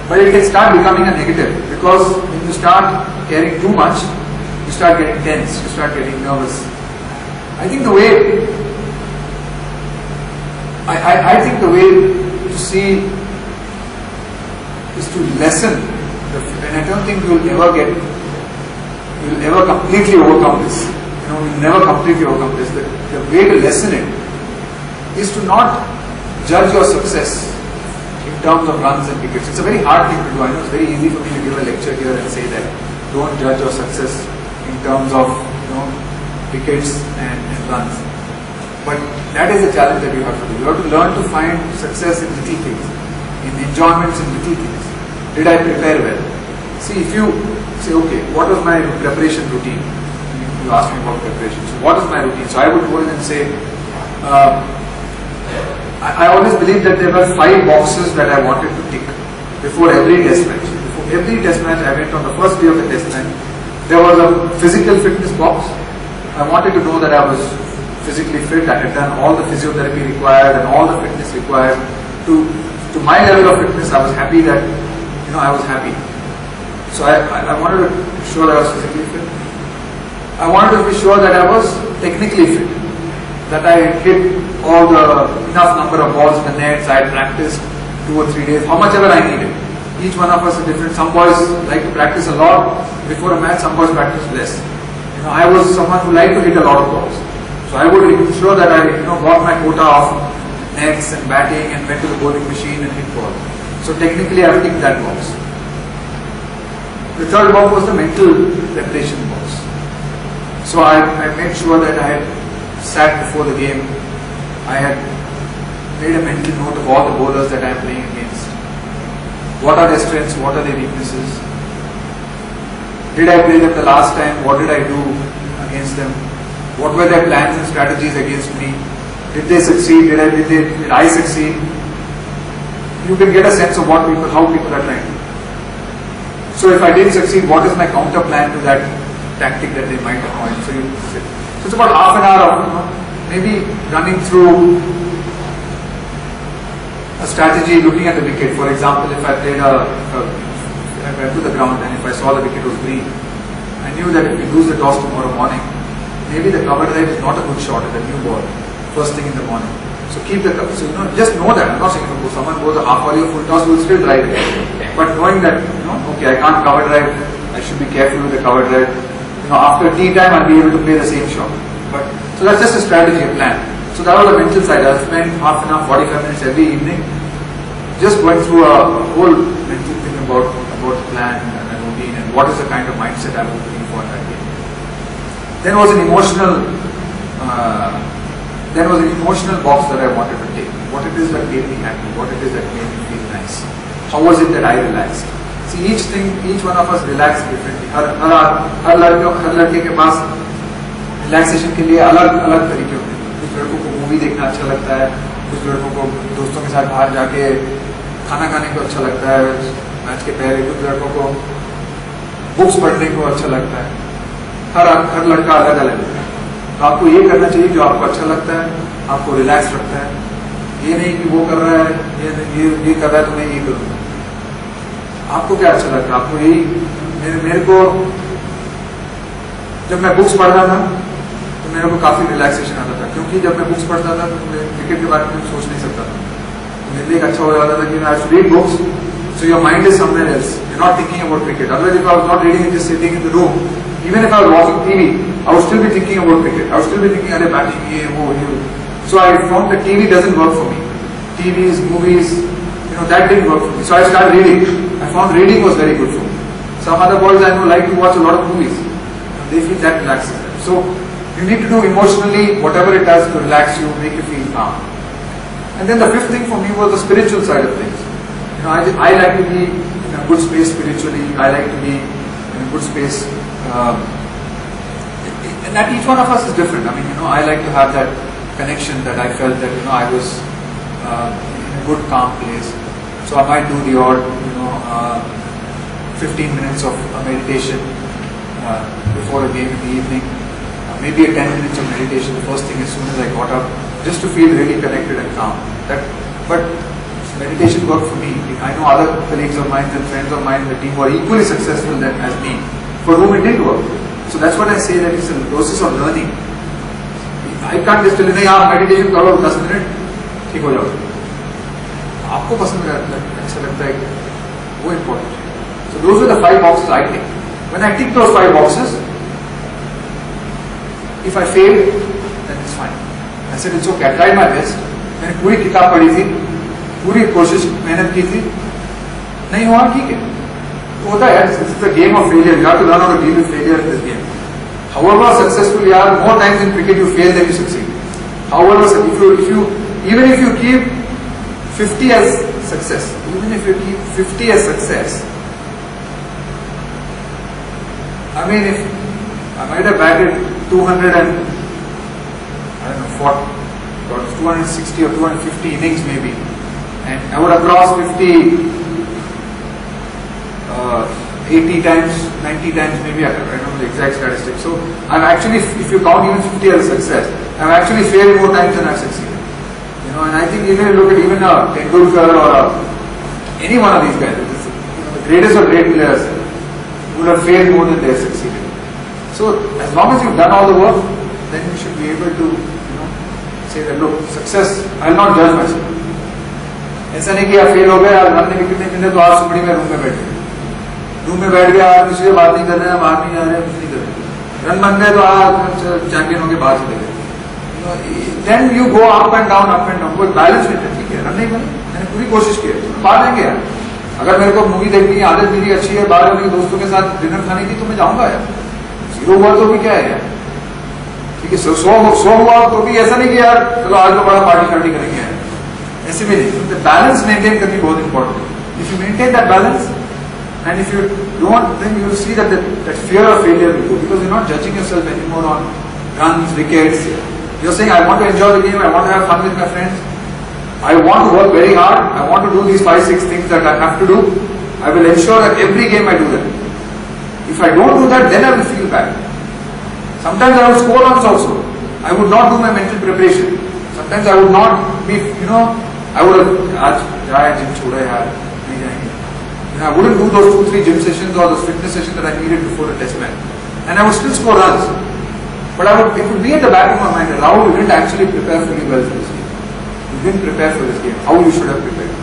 But it can start becoming a negative, because when you start caring too much, you start getting tense, you start getting nervous. I think the way to see is to lessen and I don't think you'll ever completely overcome this. You'll never completely overcome this. The way to lessen it is to not judge your success in terms of runs and wickets. It's a very hard thing to do. I know it's very easy for me to give a lecture here and say that don't judge your success in terms of wickets and runs. But that is a challenge that you have to do. You have to learn to find success in little things, in enjoyments in little things. Did I prepare well? See, if you say, okay, what was my preparation routine? You ask me about preparation. So what is my routine? So I would go in and say, I always believed that there were 5 boxes that I wanted to tick before every test match. Before every test match, I went on the first day of the test match. There was a physical fitness box. I wanted to know that I was physically fit. I had done all the physiotherapy required and all the fitness required. To my level of fitness, I was happy that, I was happy. So I wanted to be sure that I was physically fit. I wanted to be sure that I was technically fit. That I hit all the enough number of balls in the nets. I had practiced 2 or 3 days, how much ever I needed. Each one of us is different. Some boys like to practice a lot before a match, some boys practice less. I was someone who liked to hit a lot of balls. So I would ensure that I got my quota of nets and batting and went to the bowling machine and hit ball. So technically I would tick that box. The third box was the mental preparation box. So I made sure that I had sat before the game. I had made a mental note of all the bowlers that I am playing against. What are their strengths? What are their weaknesses? Did I play them the last time? What did I do against them? What were their plans and strategies against me? Did they succeed? Did I succeed? You can get a sense of how people are trying to do. So if I didn't succeed, what is my counter plan to that tactic that they might appoint? So it's about half an hour of maybe running through a strategy, looking at the wicket. For example, if I played I went to the ground and if I saw the wicket was green, I knew that if we lose the toss tomorrow morning, maybe the cover drive is not a good shot at the new ball, first thing in the morning. So keep the cover. So just know that. I'm not saying if someone goes a half volley or full toss, will still drive it. But knowing that, okay, I can't cover drive, I should be careful with the cover drive. After tea time, I'll be able to play the same shot. So that's just a strategy, a plan. So that was the mental side. I'll spend half an hour, 45 minutes every evening, just going through a whole mental thing about the plan and the routine and what is the kind of mindset I was looking for in that game. Then was an emotional box that I wanted to take. What it is that made me happy, what it is that made me feel nice. How was it that I relaxed? See, each one of us relaxed differently. हर लड़के के पास relaxation के लिए अलग अलग तरीके होते हैं. कुछ लड़कों को मूवी देखना अच्छा लगता है, कुछ लड़कों को दोस्तों के साथ बाहर जाके खाना खाने को अच्छा लगता है मैच के पहले, कुछ लड़कों को बुक्स पढ़ने को अच्छा लगता है. हर लड़का अलग अलग है. तो आपको ये करना चाहिए जो आपको अच्छा लगता है, आपको रिलैक्स रखता है. ये नहीं कि वो कर रहा है, ये कर रहा है तो मैं ये करूँगा. आपको क्या अच्छा लगता है? आपको यही मेरे को जब मैं बुक्स पढ़ रहा था तो मेरे को काफी रिलैक्सेशन आता था, क्योंकि जब मैं बुक्स पढ़ता था तो मैं क्रिकेट के बारे में सोच नहीं सकता था. मेरे लिए अच्छा हो जाता था कि I should read books, so your mind is somewhere else. You're not thinking about cricket. Otherwise, if I was not reading and just sitting in the room, Even if I was watching TV, I would still be thinking about cricket. I would still be thinking, "Arey batting ye, wo, ye." So I found that TV doesn't work for me. TVs, movies, that didn't work for me. So I started reading. I found reading was very good for me. Some other boys I know like to watch a lot of movies. They feel that relaxes them. So you need to do emotionally whatever it does to relax you, make you feel calm. And then the fifth thing for me was the spiritual side of things. I like to be in a good space spiritually. I like to be in a good space. And that each one of us is different. I like to have that connection that I felt that, I was in a good calm place. So I might do the odd, 15 minutes of meditation before a game in the evening. Maybe a 10 minutes of meditation first thing as soon as I got up, just to feel really connected and calm. But meditation worked for me. I know other colleagues of mine and friends of mine in the team who are equally successful as me, for whom it didn't work. So that's what I say, that it's a process of learning. I can't just tell you, नहीं आप meditation करो 10 minute ठीक हो जाओ. आपको पसंद अच्छा लगता है वो important है. So those are the 5 boxes I tick. When I tick those 5 boxes, if I fail, then it's fine. I said it's okay. I tried my best. मैंने पूरी किताब पढ़ी थी, पूरी कोशिश मेहनत की थी, नहीं हुआ ठीक है. तो होता है. This is a game of failure. You have to learn how to deal with failure in this game. However successful you are, more times in cricket you fail than you succeed. However, even if you keep 50 as success, even if you keep 50 as success, if I might have batted 200 and I don't know 260 or 250 innings maybe, and I would have crossed 50 80 times, 90 times maybe, I don't know the exact statistics. So I'm actually, if you count even 50 as a success, I've actually failed more times than I've succeeded. And I think even if you look at even a Tendulkar or any one of these guys, the greatest of great players would have failed more than they have succeeded. So as long as you've done all the work, then you should be able to say that, look, success, I'll not judge myself. ऐसा नहीं कि आप fail हो गए, आप run नहीं कितने मिले तो आज सुबह में रूम में बैठ गए. रूम में बैठ गया, किसी से बात नहीं कर रहे हैं, बाहर नहीं आ रहे हैं, कुछ नहीं कर रहे हैं. रन बन गए तो आज चैंपियन होके बाहर चले गए. Then you go up and down. कोई बैलेंस नहीं है. ठीक है, रन नहीं बने, मैंने पूरी कोशिश की, बाहर जाएंगे यार. अगर मेरे को मूवी देखनी है, आदत मेरी अच्छी है, बाहर अपने दोस्तों के साथ डिनर खाने की, तो मैं जाऊंगा यार. 0 हुआ तो भी क्या है यार, ठीक है. 100 हुआ तो भी ऐसा नहीं कि यार चलो आज तो बड़ा पार्टी करेंगे यार, ऐसे भी नहीं. बैलेंस मेंटेन करनी बहुत इंपॉर्टेंट है. If you maintain that balance, and if you don't, then you will see that fear of failure will go, because you're not judging yourself anymore on runs, wickets. You're saying, I want to enjoy the game, I want to have fun with my friends, I want to work very hard, I want to do these 5-6 things that I have to do. I will ensure that every game I do that. If I don't do that, then I will feel bad. Sometimes I would score runs also. I would not do my mental preparation. Sometimes I would not be, I would have, आज जाए gym छोड़ा यार, नहीं जाएंगे. I wouldn't do those 2-3 gym sessions or those fitness sessions that I needed before a test match. And I would still score runs. But it would be at the back of my mind that Rahul, you didn't actually prepare fully well for this game. You didn't prepare for this game how you should have prepared.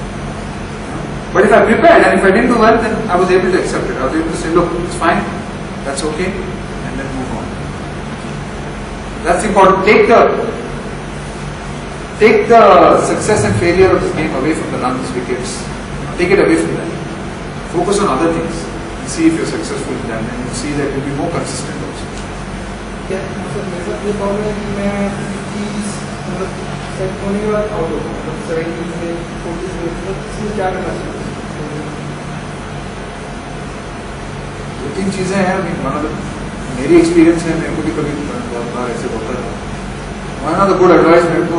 But if I prepared and if I didn't do well, then I was able to accept it. I was able to say, look, it's fine, that's okay, and then move on. That's important. Take the success and failure of this game away from the runs, wickets. Take it away from that. Focus on other things and see if you're successful in that, and you'll see that you'll be more consistent also. क्या मेरे साथ ये problem है कि मैं set होने के बाद आउट होता हूँ, 70 से 40 से, इसमें क्या करना चाहिए? 2-3 चीजें हैं. मेरी एक्सपीरियंस है, मेरे को भी कभी बहुत बार ऐसे होता है. One of the good advice मेरे को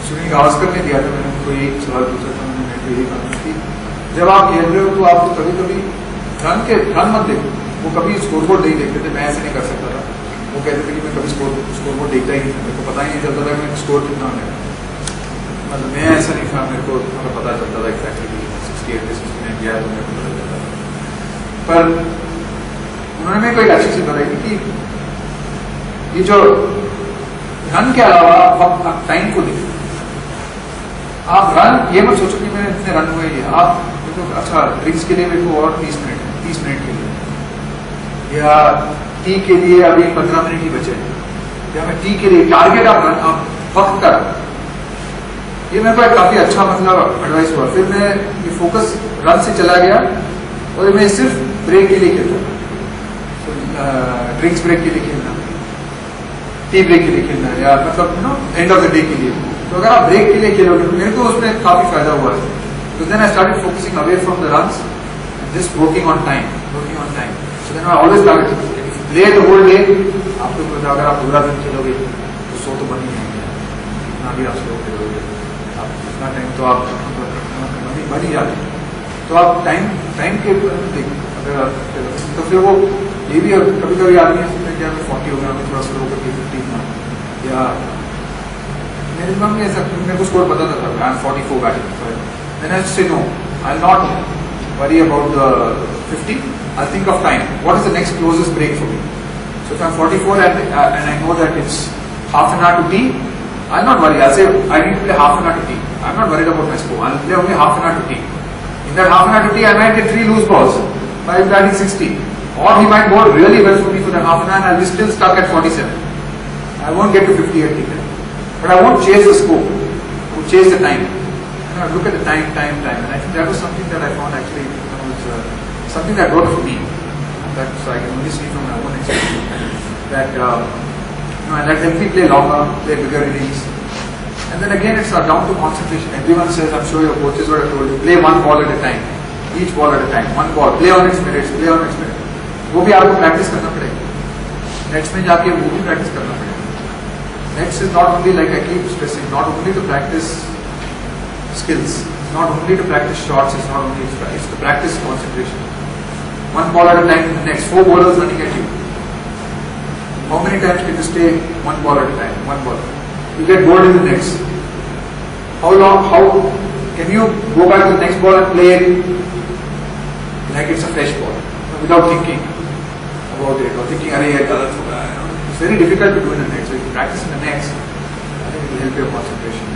सुनील गावस्कर ने दिया था. मैंने उनको एक सवाल पूछा था, मैंने यही कहा कि जब आप खेल रहे हो तो आपको कभी रन मत देखो. वो कभी स्कोरबोर्ड नहीं देखते थे, मैं ऐसे नहीं कर सकता था. वो कहते थे कि मैं कभी स्कोरबोर्ड देखता ही नहीं था, मेरे को पता ही नहीं चलता था मैं स्कोर कितना होने का. मतलब मैं ऐसा नहीं था, मेरे को पता चलता था एक्जैक्टली 68 पे 69 गया तो मेरे को पता चलता था. पर उन्होंने मेरे को एक अच्छी चीज बताई कि ये जो रन के अलावा आप टाइम को देखो. आप रन ये मत सोचो कि मेरे इतने रन हुए. आप देखो अच्छा ड्रिंक्स के लिए मेरे को और 30 मिनट है, 30 मिनट के लिए, या टी के लिए अभी 15 मिनट ही बचे, या मैं टी के लिए टारगेट आप वक्त का, ये मेरे को काफी अच्छा मतलब एडवाइस हुआ। फिर मैं ये फोकस रन से चला गया और मैं सिर्फ ब्रेक के लिए खेलता था, ड्रिंक्स ब्रेक के लिए खेलना, टी ब्रेक के लिए खेलना, या मतलब एंड ऑफ द डे के लिए। तो अगर आप ब्रेक के लिए खेलोगे तो मेरे को उसमें काफी फायदा हुआ है। तो then I started focusing away from the runs, just working on time. So then I always target play the whole day. आपको पता अगर आप पूरा दिन खेलोगे तो सो तो बन ही नहीं गया, इतना भी आप स्लो खेलोगे आप इतना टाइम तो आप बन ही जाते। तो आप टाइम के अगर तो फिर वो ये भी कभी कभी आदमी सोचते हैं कि मैं 40 हो गया, मैं थोड़ा स्लो करके 50 ना, या मेरे दिमाग में ऐसा मेरे को स्कोर पता था I am 44 batting, then I say no I will not worry about the 50, I think of time, what is the next closest break for me. So if I am 44 and I know that it's half an hour to tea, I'll not worry, I'll say I need to play half an hour to tea, I'm not worried about my score, I'll play only half an hour to tea. In that half an hour to tea, I might get 3 loose balls by batting 60, or he might bowl really well for me for that half an hour and I'll be still stuck at 47. I won't get to 58 either, but I won't chase the score, I won't chase the time. Look at the time, and I think that was something that I found actually was something that worked for me. That's I can only see from my own experience that and that helped me play longer, play bigger innings. And then again, it's down to concentration. Everyone says, I'm sure your coaches would have told you, play one ball at a time, each ball at a time, one ball, play on its merits, play on its merits. वो भी आपको practice करना पड़ेगा, nets में जाके वो भी practice करना पड़ेगा। Nets is not only like I keep stressing, not only to practice skills, not only to practice shots, it's not only it's to practice concentration. One ball at a time in the next, 4 bowlers running at you. How many times can you stay one ball at a time? One ball. You get bored in the next. How can you go back to the next ball and play it like it's a fresh ball, without thinking about it or thinking, "Arey, ye galat ho gaya." It's very difficult to do in the next. So if you practice in the next, I think it will help your concentration.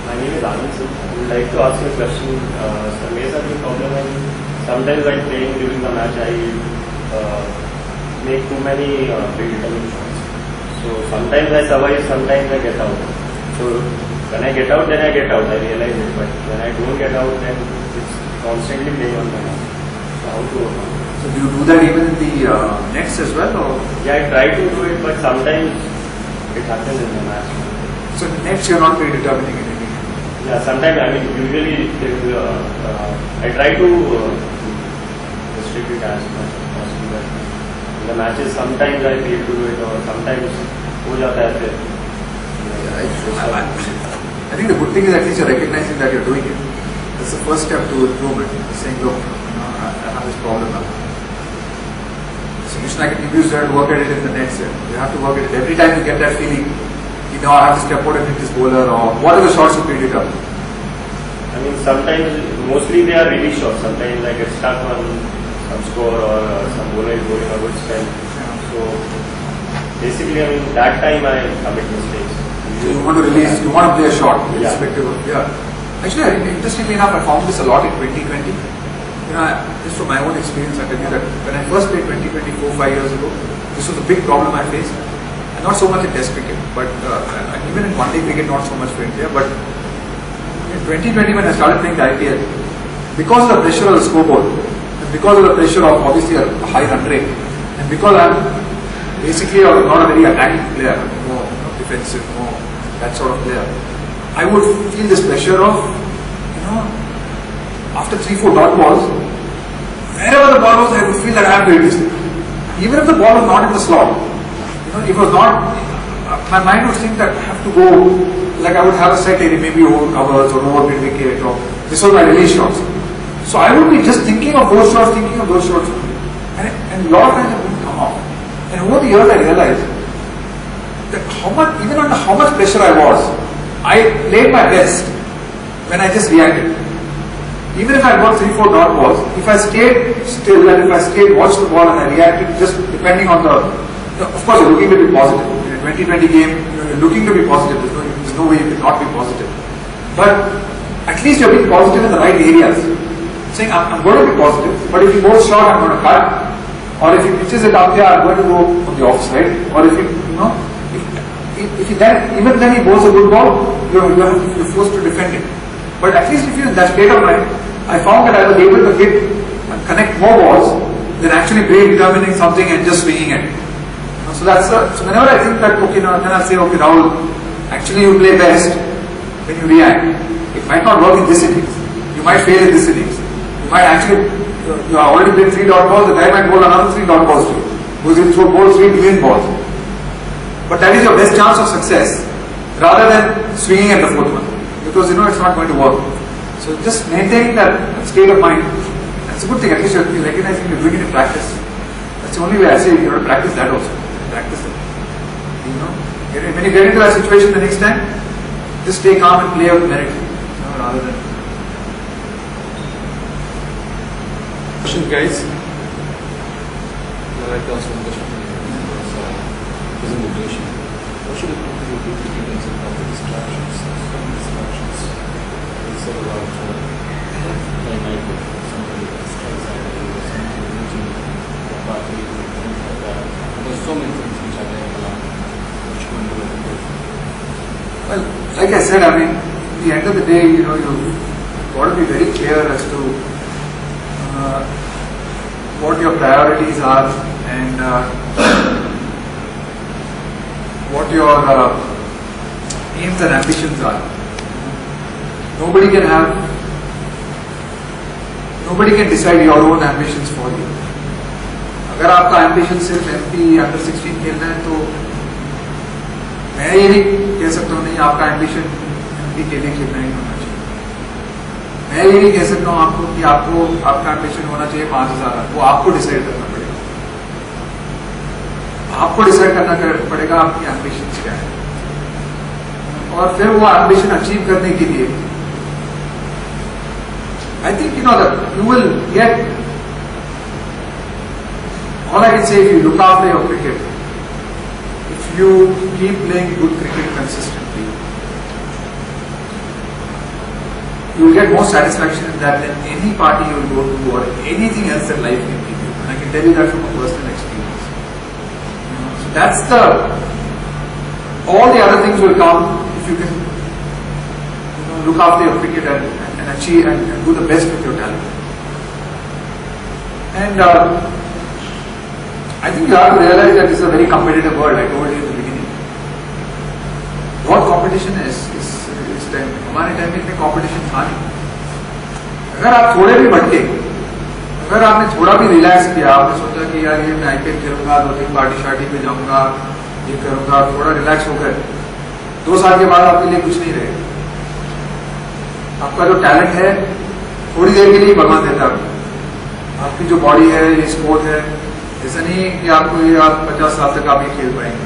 My name is Anand Singh. I would like to ask you a question. Sir, मेरे साथ ये problem है. Sometimes while playing during the match, I make too many predetermined shots. So sometimes I survive, sometimes I get out. So when I get out, then I get out. I realize it. But when I don't get out, then it's constantly playing on my mind. So how to overcome it? So do you do that even in the nets as well, or? Yeah, I try to do it, but sometimes it happens in the match. So in the nets you're not predetermining anything. Yeah, sometimes, I mean, usually I try to restrict it as much as possible. But in the matches, sometimes I fail to do it, or sometimes हो जाता है फिर. I think the good thing is at least you're recognizing that you're doing it. That's the first step to improvement. Saying, look, I have this problem now. Solution I can give you is to work at it in the nets. You have to work at it. Every time you get that feeling, I have to step out and hit this bowler, or what are the shots you predetermine? I mean, sometimes, mostly they are really short. Sometimes I get stuck on some score, or some bowler is bowling a good spell. So basically, I mean, that time I commit mistakes. So you want to release, you want to play a shot, Yeah. irrespective of, Actually, interestingly enough, I found this a lot in 2020. Just from my own experience, I tell you that when I first played 2020, 4-5 years ago, this was a big problem I faced. And not so much in Test cricket, but even in one-day cricket, not so much for India. But in 2020, when I started playing the IPL, because of the pressure of the scoreboard, and because of the pressure of obviously a high run rate, and because I'm basically not a very attacking player, more defensive, more that sort of player, I would feel this pressure of, after 3-4 dot balls, wherever the ball was, I would feel that I have to hit this. Even if the ball was not in the slot, it was not, my mind would think that I have to go, like I would have a set area, maybe over covers or over mid wicket, or this was my release shots. So I would be just thinking of those shots, and a lot of times it wouldn't come off. And over the years I realized that even under how much pressure I was, I played my best when I just reacted. Even if I got 3-4 dot balls, if I stayed still and if I watched the ball and I reacted just depending on of course, you're looking at it positive. 2020 game, you're looking to be positive. There's no way you cannot be positive. But at least you're being positive in the right areas. Saying, I'm going to be positive, but if he goes short, I'm going to cut. Or if he pitches it up there, I'm going to go on the offside. Or if if he then, even then he bowls a good ball, you're forced to defend it. But at least if you're in that state of mind, I found that I was able to hit and connect more balls than actually predetermining something and just swinging it. So so whenever I think that, okay, now then I'll say, okay, Rahul, actually you play best when you react. It might not work in this innings. You might fail in this innings. You might actually, you have already played 3 dot balls, the guy might bowl another 3 dot balls to you. Who's in through bowl 3 million balls. But that is your best chance of success rather than swinging at the 4th one. Because it's not going to work. So just maintaining that state of mind, that's a good thing. At least you're recognizing you're doing it in practice. That's the only way I say you have to practice that also. Practice it. When you get into that situation the next time, just stay calm and play out the merit. Rather than. Question, guys? I'd like to ask one question. Presentation. What should a company do to get into the distractions? Some distractions. It's all about somebody that strikes out or something reaching the party or things like that. There's so many things which are there around which you can do as a person. Well, like I said, at the end of the day, you've got to be very clear as to what your priorities are and what your aims and ambitions are. Nobody can decide your own ambitions for you. अगर आपका ambition सिर्फ MP under 16 खेलना है तो मैं ये नहीं कह सकता हूँ नहीं आपका ambition MP के लिए खेलना ही होना चाहिए. मैं ये नहीं कह सकता हूँ आपको कि आपका ambition होना चाहिए 5000. वो आपको डिसाइड करना पड़ेगा. आपको डिसाइड करना पड़ेगा आपकी एम्बिशंस क्या है और फिर वो एम्बिशन अचीव करने के लिए I think that you will get all I can say if you look after your cricket if you keep playing good cricket consistently you will get more satisfaction in that than any party you will go to or anything else that life can give you. And I can tell you that from a personal experience. That's all the other things will come if you can look after your cricket and achieve and do the best with your talent. And I think you have to realize that this is a very competitive world. I told you in the beginning. What competition is time. हमारे time में इतने competition था नहीं. अगर आप थोड़े भी भटके, अगर आपने थोड़ा भी रिलैक्स किया, आपने सोचा कि यार ये मैं IPL खेलूंगा, 2-3 पार्टी पे जाऊंगा, ये करूंगा, थोड़ा रिलैक्स होकर 2 साल के बाद आपके लिए कुछ नहीं रहेगा. आपका जो टैलेंट है थोड़ी देर के लिए भगवान देता है. आपकी जो बॉडी है, ये स्पोर्ट है, ऐसा नहीं है कि आपको ये आप 50 साल तक आप ये खेल पाएंगे.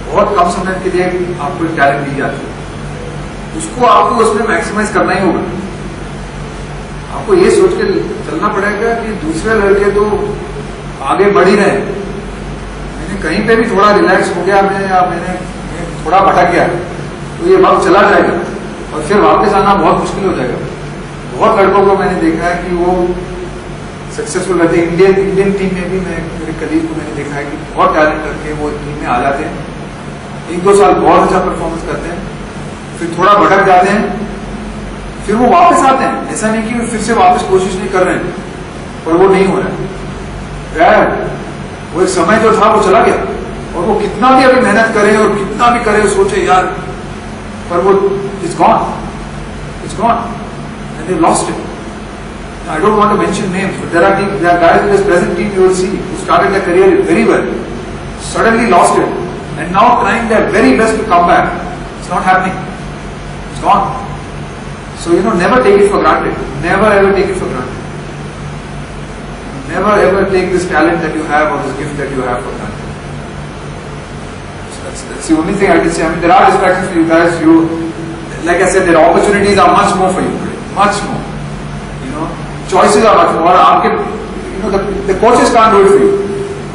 बहुत कम समय के लिए आपको एक टैलेंट दी जाती है, उसको आपको उसमें मैक्सिमाइज करना ही होगा. आपको ये सोच के चलना पड़ेगा कि दूसरे लड़के तो आगे बढ़ ही रहे. मैंने कहीं पे भी थोड़ा रिलैक्स हो गया, मैंने थोड़ा भटक गया तो ये वक्त चला जाएगा और फिर वापस आना बहुत मुश्किल हो जाएगा. बहुत लड़कों को मैंने देखा है कि वो सक्सेसफुल रहते हैं. इंडियन टीम में भी मेरे कलीग को मैंने देखा है कि बहुत टैलेंट करके वो टीम में आ जाते हैं, 1-2 साल बहुत अच्छा परफॉर्मेंस करते हैं, फिर थोड़ा भटक जाते हैं, फिर वो वापस आते हैं. ऐसा नहीं कि वो फिर से वापस कोशिश नहीं कर रहे हैं, पर वो नहीं हो रहा है. वो एक समय जो था वो चला गया और वो कितना भी अभी मेहनत करे और कितना भी करे सोचे यार, पर वो it's gone and they lost it. I don't want to mention names, but there are guys in this present team you will see who started their career very well, suddenly lost it, and now trying their very best to come back. It's not happening. It's gone. So never take it for granted. Never ever take it for granted. Never ever take this talent that you have or this gift that you have for granted. So that's the only thing I can say. I mean, there are distractions for you guys. Like I said, their opportunities are much more for you today. Much more. Choices are much more. The coaches can't do it for you.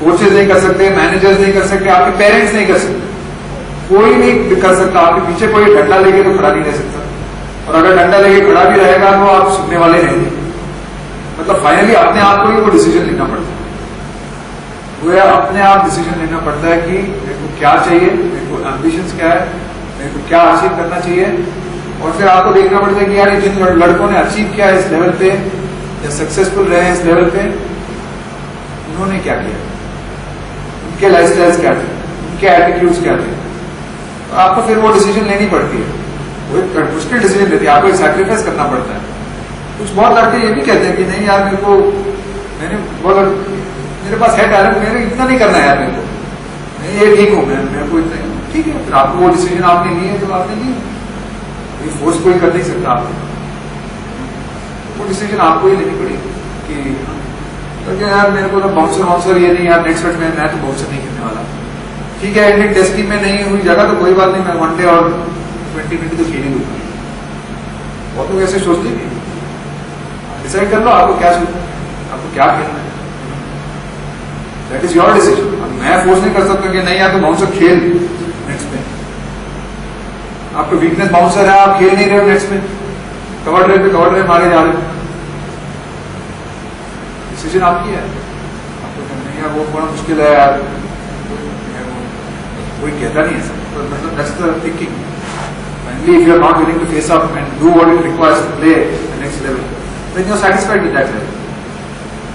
Coaches नहीं कर सकते, managers नहीं कर सकते, आपके parents नहीं कर सकते, कोई नहीं कर सकता। आपके पीछे कोई डंडा लेके तो खड़ा नहीं रह सकता, और अगर डंडा लेके खड़ा भी रहेगा तो आप सुनने वाले रहेंगे। मतलब फाइनली अपने आप को ही वो डिसीजन लेना पड़ता है, वो अपने आप डिसीजन लेना पड़ता है कि मेरे को क्या चाहिए, मेरे को एम्बिशंस क्या है, मेरे को क्या अचीव करना चाहिए। और फिर आपको देखना पड़ता है कि यार जिन लड़कों ने अचीव किया है इस लेवल पे या सक्सेसफुल रहे हैं इस लेवल पे, उन्होंने क्या किया, उनके लाइफस्टाइल्स क्या थे, उनके एटीट्यूड्स क्या थे। तो आपको फिर वो डिसीजन लेनी पड़ती है, वो एक मुश्किल डिसीजन लेती है, आपको एक सैक्रिफाइस करना पड़ता है। कुछ बहुत लड़के ये भी कहते हैं कि नहीं यार मेरे को, मैंने बोला मेरे पास है टैलेंट, मेरे इतना नहीं करना है यार, मेरे को नहीं ये ठीक हूँ मैं, मेरे को इतना ठीक है। फिर आपको वो डिसीजन आपने ली है जो आपने ली, ये फोर्स कोई कर नहीं सकता आपको, वो डिसीजन आपको ही लेनी पड़ेगी कि तो यार मेरे को तो बाउंसर ये नहीं यार, नेक्स्ट मैच में मैं तो बाउंसर नहीं खेलने वाला। ठीक है, इंडियन टेस्ट टीम में नहीं हुई जगह तो कोई बात नहीं, मैं वनडे और 2020 तो खेल ही लूंगा। बहुत लोग ऐसे सोचते नहीं, डिसाइड कर लो आपको क्या आपको क्या खेलना है, दैट इज योर डिसीजन। मैं फोर्स नहीं कर सकता कि नहीं यार तो बाउंसर खेल नेक्स्ट में, आपको वीकनेस बाउंसर है, आप खेल नहीं रहे हो नेक्स्ट में, कवर ड्राइव पे कवर ड्राइव मारे जा रहे हो, डिसीजन आपकी है। आपको नहीं यार वो बड़ा मुश्किल है यार, कोई कहता नहीं है सर, मतलब that's the thinking. Finally, if you are not willing to face up and do what it requires to play the next level, then you are satisfied with that level.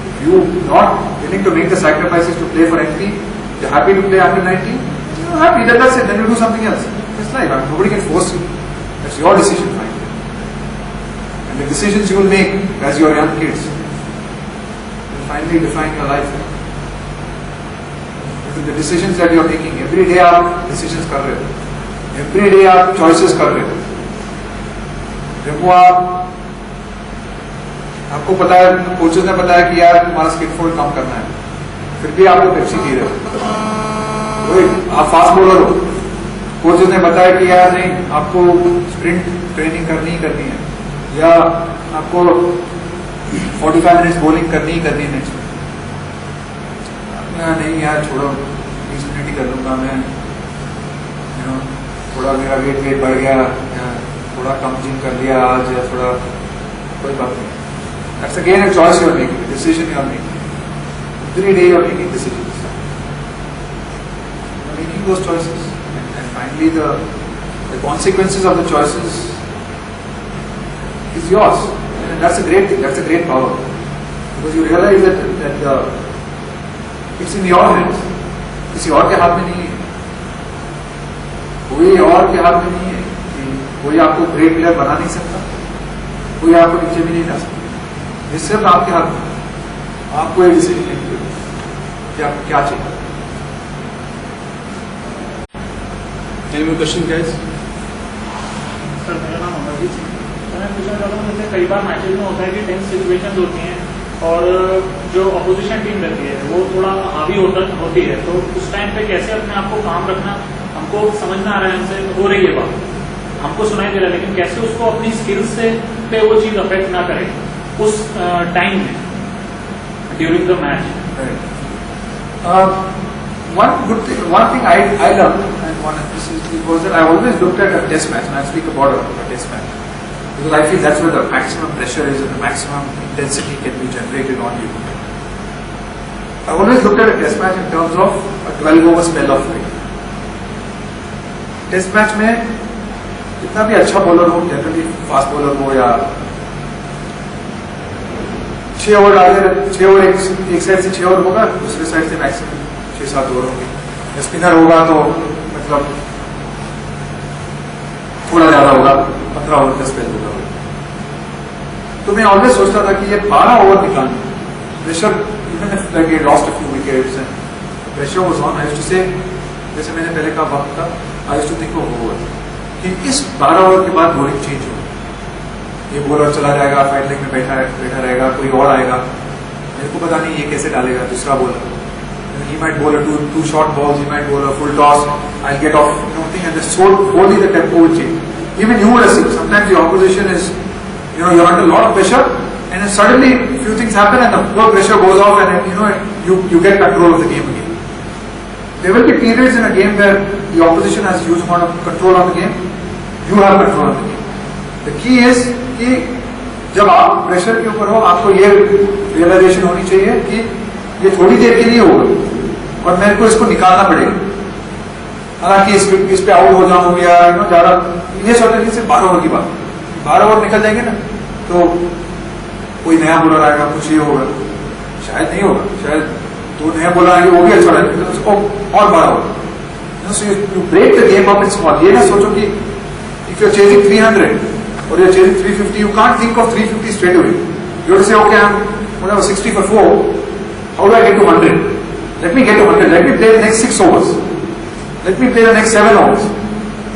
If you are not willing to make the sacrifices to play for NP, you are happy to play under 19, you are happy, that's it, then you do something else. It's life, nobody can force you. That's your decision finally. And the decisions you will make as your young kids will finally define your life. Because the decisions that you are making, every day आप decisions कर रहे हो, every day आप choices कर रहे हो। देखो आपको पता है, कोचेस ने बताया कि यार तुम्हारा स्किप फोल्ड कम करना है, फिर भी आप लोग पेप्सी पी रहे हो। आप फास्ट बॉलर हो, कोचेस ने बताया कि यार नहीं आपको स्प्रिंट ट्रेनिंग करनी ही करनी है, या आपको 45 मिनट्स बॉलिंग करनी ही करनी है नेक्स्ट में। नहीं यार छोड़ो, 20 मिनट ही कर लूंगा मैं, थोड़ा मेरा वेट बढ़ गया, या थोड़ा कम जिम कर लिया आज, या थोड़ा कोई बात नहीं। That's again a choice you are making, a decision you are making. Every day you are making decisions. You are making those choices, and finally the consequences of the choices is yours, and that's a great thing. That's a great power, because you realize that it's in your hands. किसी और के हाथ में नहीं है, कोई और के हाथ में नहीं है कि कोई आपको ग्रेट प्लेयर बना नहीं सकता, कोई आपको नीचे भी नहीं ला सकता, ये सिर्फ आपके हाथ में। आपको एक डिसीजन लेना कि आपको क्या चाहिए। Any more question, guys? Sir मेरा नाम अमरजीत सिंह, मैं पूछना चाहता हूँ जैसे कई बार मैचेज में होता है कि टेंस सिचुएशंस होती हैं और जो अपोजिशन टीम रहती है वो थोड़ा हावी होती है, तो उस टाइम पे कैसे अपने आप को काम रखना, हमको समझ में आ रहा है, हमसे हो रही है बात, हमको सुनाई दे रहा है, लेकिन कैसे उसको अपनी स्किल्स से पे वो चीज अफेक्ट ना करे उस टाइम में during the match. One thing I learned, and this was that I always looked at a test match, and I speak about a test match, because I feel that's where the maximum pressure is and the maximum intensity can be generated on you. I always looked at a test match in terms of a 12-over spell of play. Test match में कितना भी अच्छा bowler हो, generally fast bowler हो, या 6 over डाले, 6 over एक side से 6 ओवर होगा, दूसरे साइड से मैक्सिमम 6-7 ओवर होंगे, या स्पिनर होगा तो मतलब थोड़ा ज्यादा होगा, 15 ओवर का स्पेल होगा। तो मैं ऑलवेज सोचता था कि ये 12 ओवर निकालना, pressure even if like lost a few wickets and pressure was on, I used to say, जैसे मैंने पहले कहा वक्त था, I used to think of over कि इस 12 ओवर के बाद बॉलिंग चेंज हो, ये बॉलर चला जाएगा, फाइट लेग में बैठा रहेगा, कोई और आएगा, मेरे को पता नहीं ये कैसे डालेगा दूसरा bowler, he might bowl a two short balls, he might bowl a full toss, I'll get off, thing, and so wholly the tempo will change. Even you would have seen, sometimes the opposition is, you're under a lot of pressure, and then suddenly a few things happen and the whole pressure goes off, and you get control of the game again. there will be periods in a game where the opposition has huge amount of control on the game. You have control on the game. The key is कि जब आप pressure के ऊपर हो आपको ये realisation होनी चाहिए कि ये थोड़ी देर के लिए होगा और मेरे को इसको निकालना पड़ेगा. हालांकि इस पे आउट हो जाऊं या ज्यादा ये सोचने से 12 ओवर की बात, 12 ओवर निकल जाएंगे ना तो कोई नया बॉलर आएगा, कुछ ये होगा, शायद नहीं होगा, शायद 2 नया बॉलर आएंगे वो भी अच्छा लगेगा, तो उसको और 12 over. So you break the game up in small. ये ना सोचो कि if you're chasing 300 or you're chasing 350, you can't think of 350 straight away. You have to say, okay, I'm whatever 60 for 4. How do I get to 100? Let me get to 100. Let me play the next 6 overs. Let me play the next 7 overs.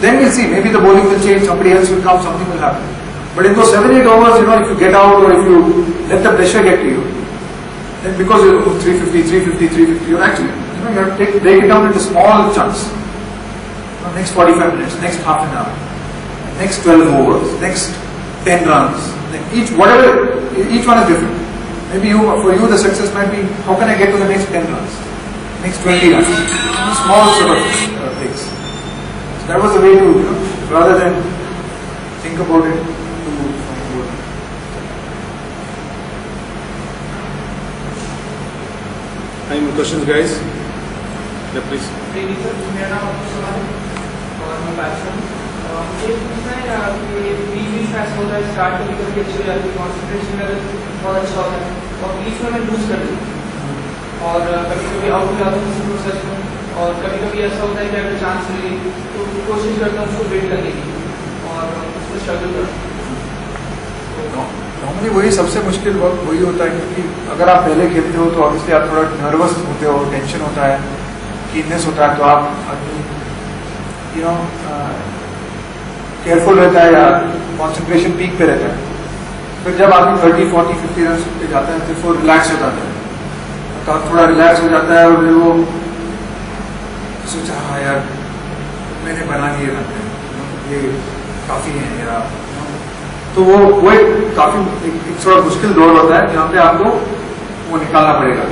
Then we'll see. Maybe the bowling will change. Somebody else will come. Something will happen. But in those 7-8 overs, if you get out or if you let the pressure get to you, then because you're 350, you're actually you have to break it down into small chunks. Next 45 minutes, next half an hour, next 12 overs, next 10 runs. Each one is different. Maybe for you the success might be how can I get to the next 10 runs, next 20 runs. Small sort of things. So that was the way to rather than think about it. Any questions, guys? Yeah, please. मेरा नाम अब्दुल सलाम और मैं batsman. मुझे पूछना है कि बीच बीच में ऐसा होता है स्टार्ट कभी कभी अच्छी हो जाती है, कॉन्सेंट्रेशन लेवल बहुत अच्छा होता है और बीच में मैं लूज कर देती हूँ और कभी कभी आउट हो जाता हूँ किसी प्रोसेस में और कभी कभी ऐसा होता है कि अगर चांस मिले तो कोशिश करता हूँ उसको वेट लगेगी और उसको स्ट्रगल करता हूँ. नॉर्मली वही सबसे मुश्किल वक्त वही होता है क्योंकि अगर आप पहले खेलते हो तो ऑब्वियसली आप थोड़ा नर्वस होते हो, टेंशन होता है, कीननेस होता है, तो आप केयरफुल रहता है या कंसंट्रेशन पीक पे रहता है. फिर जब आदमी 30, 40, 50 रन पे जाता है तो फिर रिलैक्स हो जाता है, तो आप थोड़ा रिलैक्स हो जाता है और फिर वो सोचा हाँ यार मैंने बना लिए रन ये काफ़ी है या तो वो एक काफी एक थोड़ा मुश्किल दौर होता है जहाँ पे आपको वो निकालना पड़ेगा.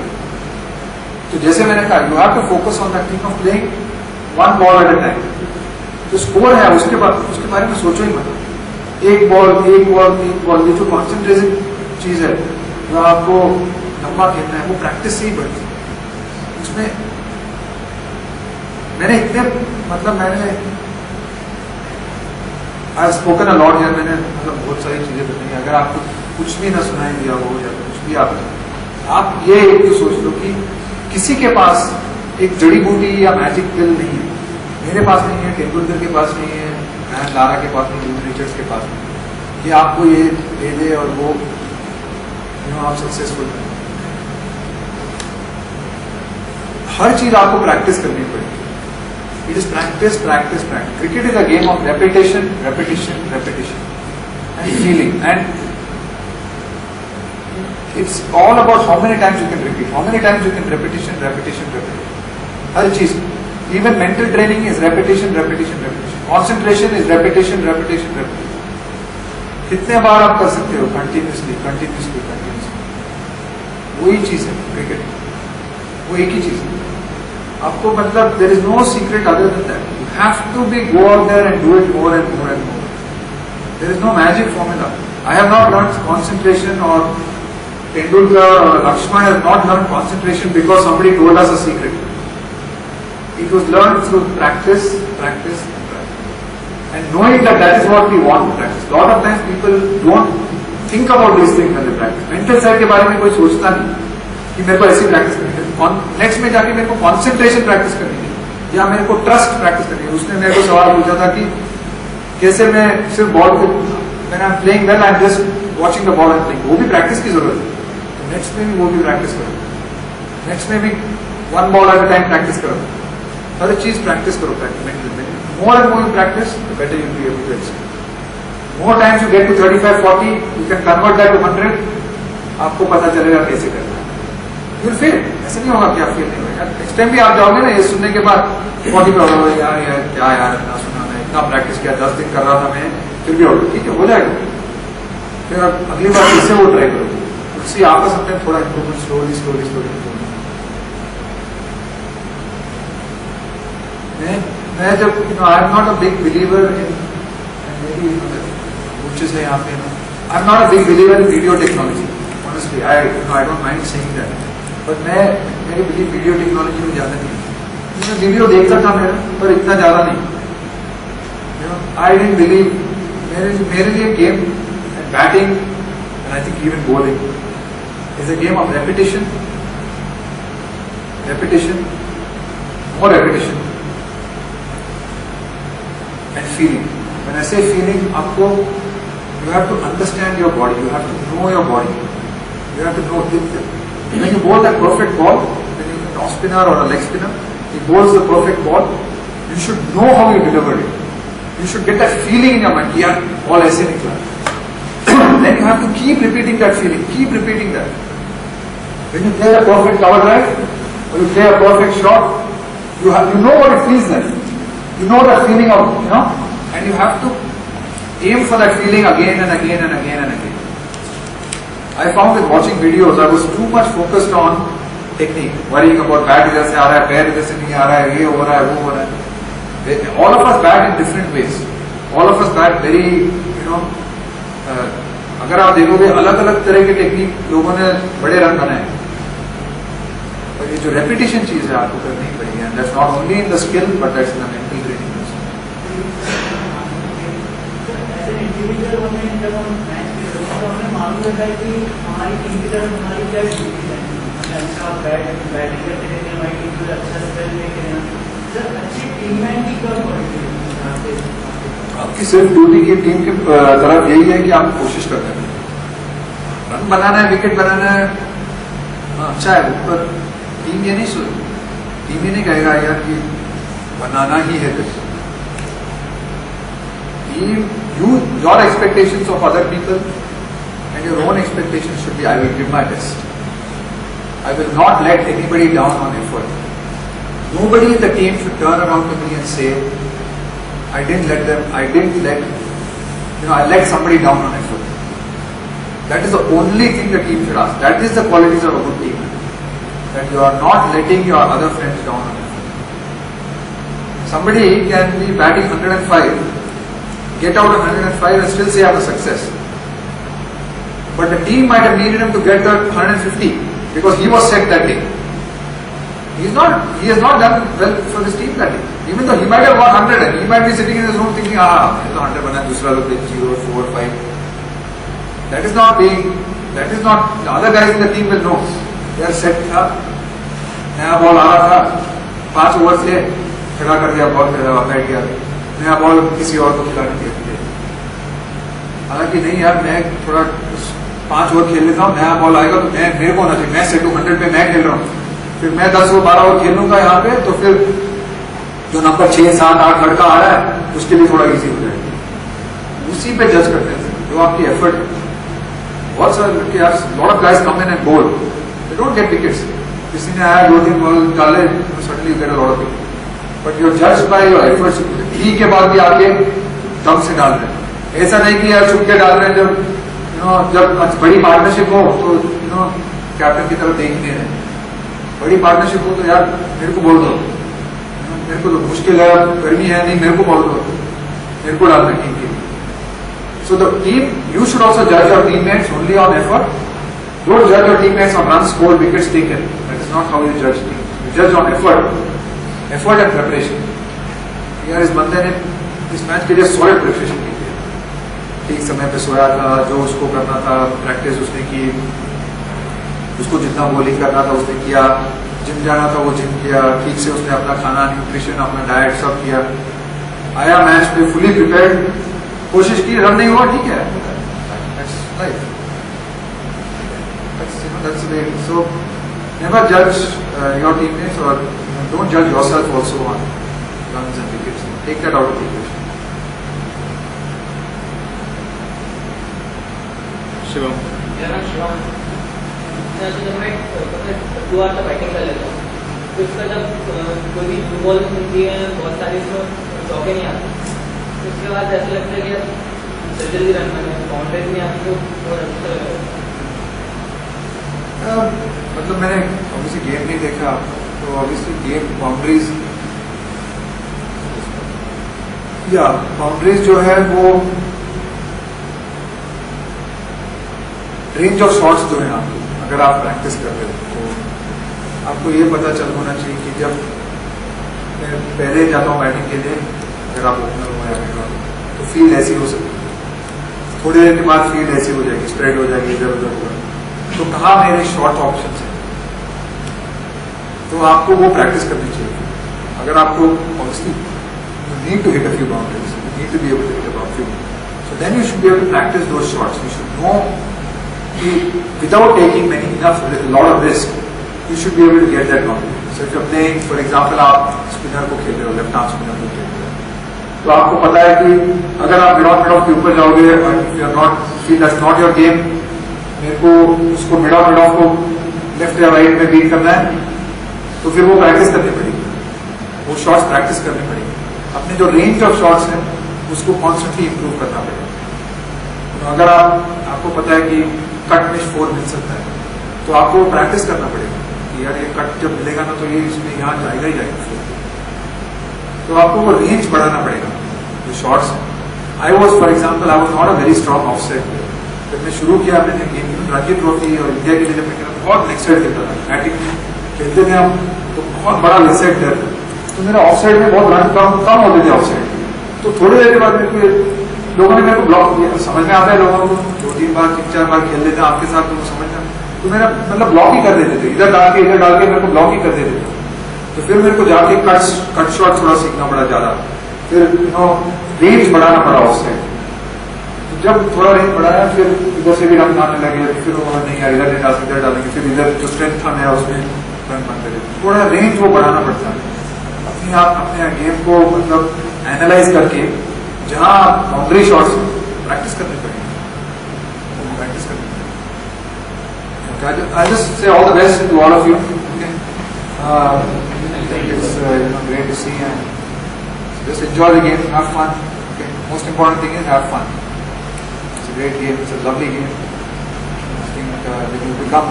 तो जैसे मैंने कहा you have to focus on that thing of playing 1 ball at a time. जो स्कोर है उसके बारे में सोचो ही मत. एक बॉल ये जो कॉन्सेंट्रेशन चीज है जो आपको लंबा खेलना है वो प्रैक्टिस से ही बढ़ती है. उसमें मैंने आई स्पोकन अ लॉट यार, मैंने बहुत सारी चीजें बताई. अगर आपको कुछ भी ना सुनाई दिया हो या कुछ भी आप ये एक तो सोच लो कि किसी के पास एक जड़ी बूटी या मैजिक पिल नहीं है. मेरे पास नहीं है, तेंदुलकर के पास नहीं है, मैन लारा के पास नहीं, रिचर्ड्स के पास नहीं. ये आपको ये दे दे और वो आप सक्सेसफुल करें. हर चीज आपको प्रैक्टिस करनी पड़ेगी. It is practice. Cricket is a game of repetition, and feeling. And it's all about how many times you can repeat, how many times you can repetition. हर चीज, even mental training is repetition. Concentration is repetition. कितने बार आप कर सकते हो continuously. वही चीज है cricket, वो एक ही चीज है. आपको there is no secret other than that. You have to be go out there and do it more and more. There is no magic formula. I have not learn concentration और Tendulkar or Lakshman has not learned concentration because somebody told us a secret. It was learned through practice. And knowing that is what we want to practice. A lot of times people don't think about these things when they practice. Mental side के बारे में कोई सोचता नहीं कि मेरे को ऐसी प्रैक्टिस करनी है. नेक्स्ट में जाके मेरे को कॉन्सेंट्रेशन प्रैक्टिस करनी है या मेरे को ट्रस्ट प्रैक्टिस करनी है. उसने मेरे को सवाल पूछा था कि कैसे मैं सिर्फ बॉल को मैंने I am playing well, I am just watching the ball and playing. वो भी प्रैक्टिस की जरूरत है. तो नेक्स्ट में भी वो भी प्रैक्टिस करो. नेक्स्ट में भी 1 ball at a time practice करो. हर चीज प्रैक्टिस करो. More and more you practice, the better you'll be able to execute. More times you get to 35, 40, you can convert that to 100. आपको पता चलेगा कैसे करना है. You'll fail. ऐसा नहीं होगा कि आप फेल नहीं होगा. नेक्स्ट टाइम भी आप जाओगे ना ये सुनने के बाद 40 पे होगा यार क्या यार इतना सुना मैं, इतना प्रैक्टिस किया, 10 दिन कर रहा था मैं, फिर भी होगा. ठीक है, हो जाएगा. फिर आप अगली बार फिर से वो ट्राई करोगे. उससे आपका समटाइम थोड़ा इम्प्रूवमेंट स्लोली. मैं जब I am not a big believer in कुछ है यहाँ पे I am not a big believer in video technology honestly I don't mind saying that but मेरी बिलीव वीडियो टेक्नोलॉजी में ज़्यादा नहीं है मैं वीडियो देखता था मेरा पर इतना ज़्यादा नहीं आई डेंट बिलीव मेरे लिए game batting and I think even bowling is a game of repetition more repetition and feeling. When I say feeling, आपको you have to understand your body, you have to know your body, you have to know when you bowl that perfect ball, when you an off spinner or a leg spinner, he bowls the perfect ball, you should know how you delivered it. You should get that feeling in your mind. यार ball ऐसे निकला. Then you have to keep repeating that feeling, keep repeating that. When you play a perfect cover drive, or you play a perfect shot, you know what it feels like. You know that feeling of, and you have to aim for that feeling again and again and again and again. I found with watching videos, I was too much focused on technique, worrying about bat इधर से आ रहा है, पैर इधर से नहीं आ रहा है, ये हो रहा है, वो हो रहा है. All of us bat in different ways. All of us bat very, अगर आप देखोगे अलग अलग तरह के टेक्निक लोगों ने बड़े रन बनाए. और ये जो रेपिटेशन चीज है आपको करनी पड़ेगी and that's not only in the skill but that's in the mental training individual हमें जब हम मैच खेलते हैं तो हमें मालूम रहता है कि हमारी टीम की तरफ हमारी क्या ड्यूटी है. हमें अच्छा बैटिंग करते रहते हैं, हमारी टीम को अच्छा स्पेल लेके देना. सर अच्छी टीममेट की कब पड़ती है? आपकी सिर्फ ड्यूटी की टीम की तरफ यही है कि आप कोशिश करते हैं, रन बनाना है, विकेट बनाना है, अच्छा है, पर टीम ये नहीं टीम ये नहीं कहेगा यार कि बनाना ही है. Team your expectations of other people and your own expectations should be I will give my best. I will not let anybody down on effort. Nobody in the team should turn around to me and say I let somebody down on effort. That is the only thing the team should ask. That is the qualities of a good team. That you are not letting your other friends down on effort. Somebody can be batting 105, get out of 105 and still say I have a success. But the team might have needed him to get that 150 because he was set that day. He has not done well for this team that day. Even though he might have won 100 and he might be sitting in his room thinking, मैं तो 100 बना, दूसरा लोग 0, 4, 5. That is not, the other guys in the team will know. They are set था, नया ball आ रहा था, 5 over से खड़ा कर दिया, बॉल बैठ गया, नया बॉल किसी और को खिलाने दिया. हालांकि नहीं यार, मैं थोड़ा 5 ओवर खेल लेता हूँ, नया बॉल आएगा तो मेरे को होना चाहिए, मैं सेट 100 पे मैं खेल रहा हूँ, फिर मैं 10 ओवर 12 ओवर खेलूंगा यहाँ पे, तो फिर जो नंबर 6, 7, 8 लड़का आ रहा है उसके लिए थोड़ा इजी हो जाएगा. उसी पे जज करते हैं जो आपकी एफर्ट है. बहुत सारे लड़के यार, lot of guys come in and बोल, दे डोंट गेट विकेट्स. किसी ने आया 2-3 बॉल डाले, suddenly you get a lot of wicket. But you are judged by your efforts. Tea के बाद भी आके दम से डाल रहे हैं, ऐसा नहीं कि यार छुप के डाल रहे हैं. जब बड़ी पार्टनरशिप हो तो कैप्टन की तरफ देख नहीं रहे. बड़ी पार्टनरशिप हो तो यार मेरे को बोल दो, मेरे को तो मुश्किल है, गर्मी है, नहीं मेरे को बोल दो, मेरे को डालना टीम के लिए. So the team, you should also judge your teammates only on effort. Don't judge your teammates on runs scored, wickets taken. That is not how you judge teams. You judge on effort and preparation. यार इस बंदे ने इस match के लिए solid preparation की थी, ठीक समय पे सोया था, जो उसको करना था प्रैक्टिस उसने की, उसको जितना बॉलिंग करना था उसने किया, जिम जाना था वो जिम किया, ठीक से उसने अपना खाना, न्यूट्रिशन, अपना डाइट सब किया, आया मैच पे फुली प्रिपेयर्ड, कोशिश की, रन नहीं हुआ, ठीक है, that's life. That's the way. So never judge your teammates, or don't judge yourself also on runs and wickets. Take that out of the equation. Shivam. मेरा नाम शिवम. जब मैं 2 बार तो बैटिंग कर लेता हूँ, तो उसका जब कोई भी ब्लू बॉल मिलती है, बहुत सारी उसमें चौके नहीं आते, उसके बाद ऐसा लगता है कि जल्दी रन बने, बाउंड्रीज नहीं आती, तो बहुत अच्छा लगता है. मतलब मैंने ऑब्वियसली गेम नहीं देखा, तो ऑब्वियसली गेम बाउंड्रीज या बाउंड्रीज जो है वो रेंज ऑफ शॉट्स जो है आपको, अगर आप प्रैक्टिस कर रहे हो तो आपको ये पता चल होना चाहिए कि जब मैं पहले जाता हूँ बैटिंग के लिए, अगर आप ओपनर हो या तो फील्ड ऐसी हो सकती है, थोड़ी देर के बाद फील्ड ऐसी हो जाएगी, स्प्रेड हो जाएगी, इधर उधर होगा, तो कहाँ मेरे शॉर्ट ऑप्शन है, तो आपको वो प्रैक्टिस करनी चाहिए. अगर आपको obviously you need to hit a few boundaries, you need to be able to hit a boundary, so then you should be able to practice those shots. You should know that without taking a lot of risk, you should be able to get that boundary. So if you're playing, for example, आप spinner को खेल रहे हो, left arm spinner को खेल रहे हो, तो आपको पता है कि अगर आप मिड ऑफ के ऊपर जाओगे, if you are not feel that's not your game, मेरे को उसको मिड ऑफ को लेफ्ट या राइट में बीट करना है, तो फिर वो प्रैक्टिस करनी पड़ेगी, वो शॉट्स प्रैक्टिस करनी पड़ेगी. अपने जो रेंज ऑफ शॉट्स है उसको कॉन्स्टेंटली इंप्रूव करना पड़ेगा. तो अगर आपको पता है कि कट में 4 मिल सकता है, तो आपको प्रैक्टिस करना पड़ेगा कि यार ये कट जब मिलेगा ना तो ये इसमें यहाँ जाएगा ही जाएगा. तो आपको वो रेंज बढ़ाना पड़ेगा जो shots. I was for example I was not a very strong of side. जब मैं शुरू किया, मैंने गेम रणजी ट्रॉफी और इंडिया के लिए जब मैं खेला, बहुत लेग साइड खेलता था. बैटिंग खेलते थे हम तो बहुत बड़ा लेग साइड था, तो मेरा ऑफ साइड में बहुत रन कम होते थे ऑफ साइड. तो थोड़ी देर के बाद मेरे को लोगों ने मेरे को ब्लॉक किया. समझ में आता है लोगों को, 2-3 बार 3-4 बार खेल लेते हैं आपके साथ तो समझना, तो मेरा मतलब ब्लॉक ही कर देते थे, इधर डाल के मेरे को ब्लॉक ही कर देते थे. तो फिर मेरे को जाके कट शॉट थोड़ा सीखना पड़ा ज्यादा, फिर रेंज बढ़ाना पड़ा ऑफ साइड. तो जब थोड़ा रेंज बढ़ाया, फिर इधर से भी रन आने लगे, फिर वो नहीं यार इधर नहीं डाल, इधर डालेंगे, फिर इधर जो स्ट्रेंथ था मेरा उसमें रन बन गए. थोड़ा रेंज वो बढ़ाना पड़ता है. आप अपने गेम को मतलब एनालाइज करके जहां बाउंड्री शॉट्स प्रैक्टिस करनी पड़ेगी, प्रैक्टिस करनी पड़ेगी. I just say all the best to all of you. It's great to see and just enjoy the game, have fun. Okay. Most important thing is have fun. It's a great game. It's a lovely game. I think when you become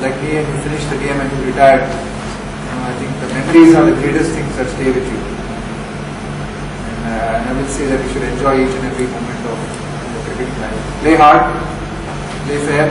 like me and you finish the game and you retire, I think the memories are the greatest things that stay with you. And I will say that you should enjoy each and every moment of your cricket life. Play hard, play fair.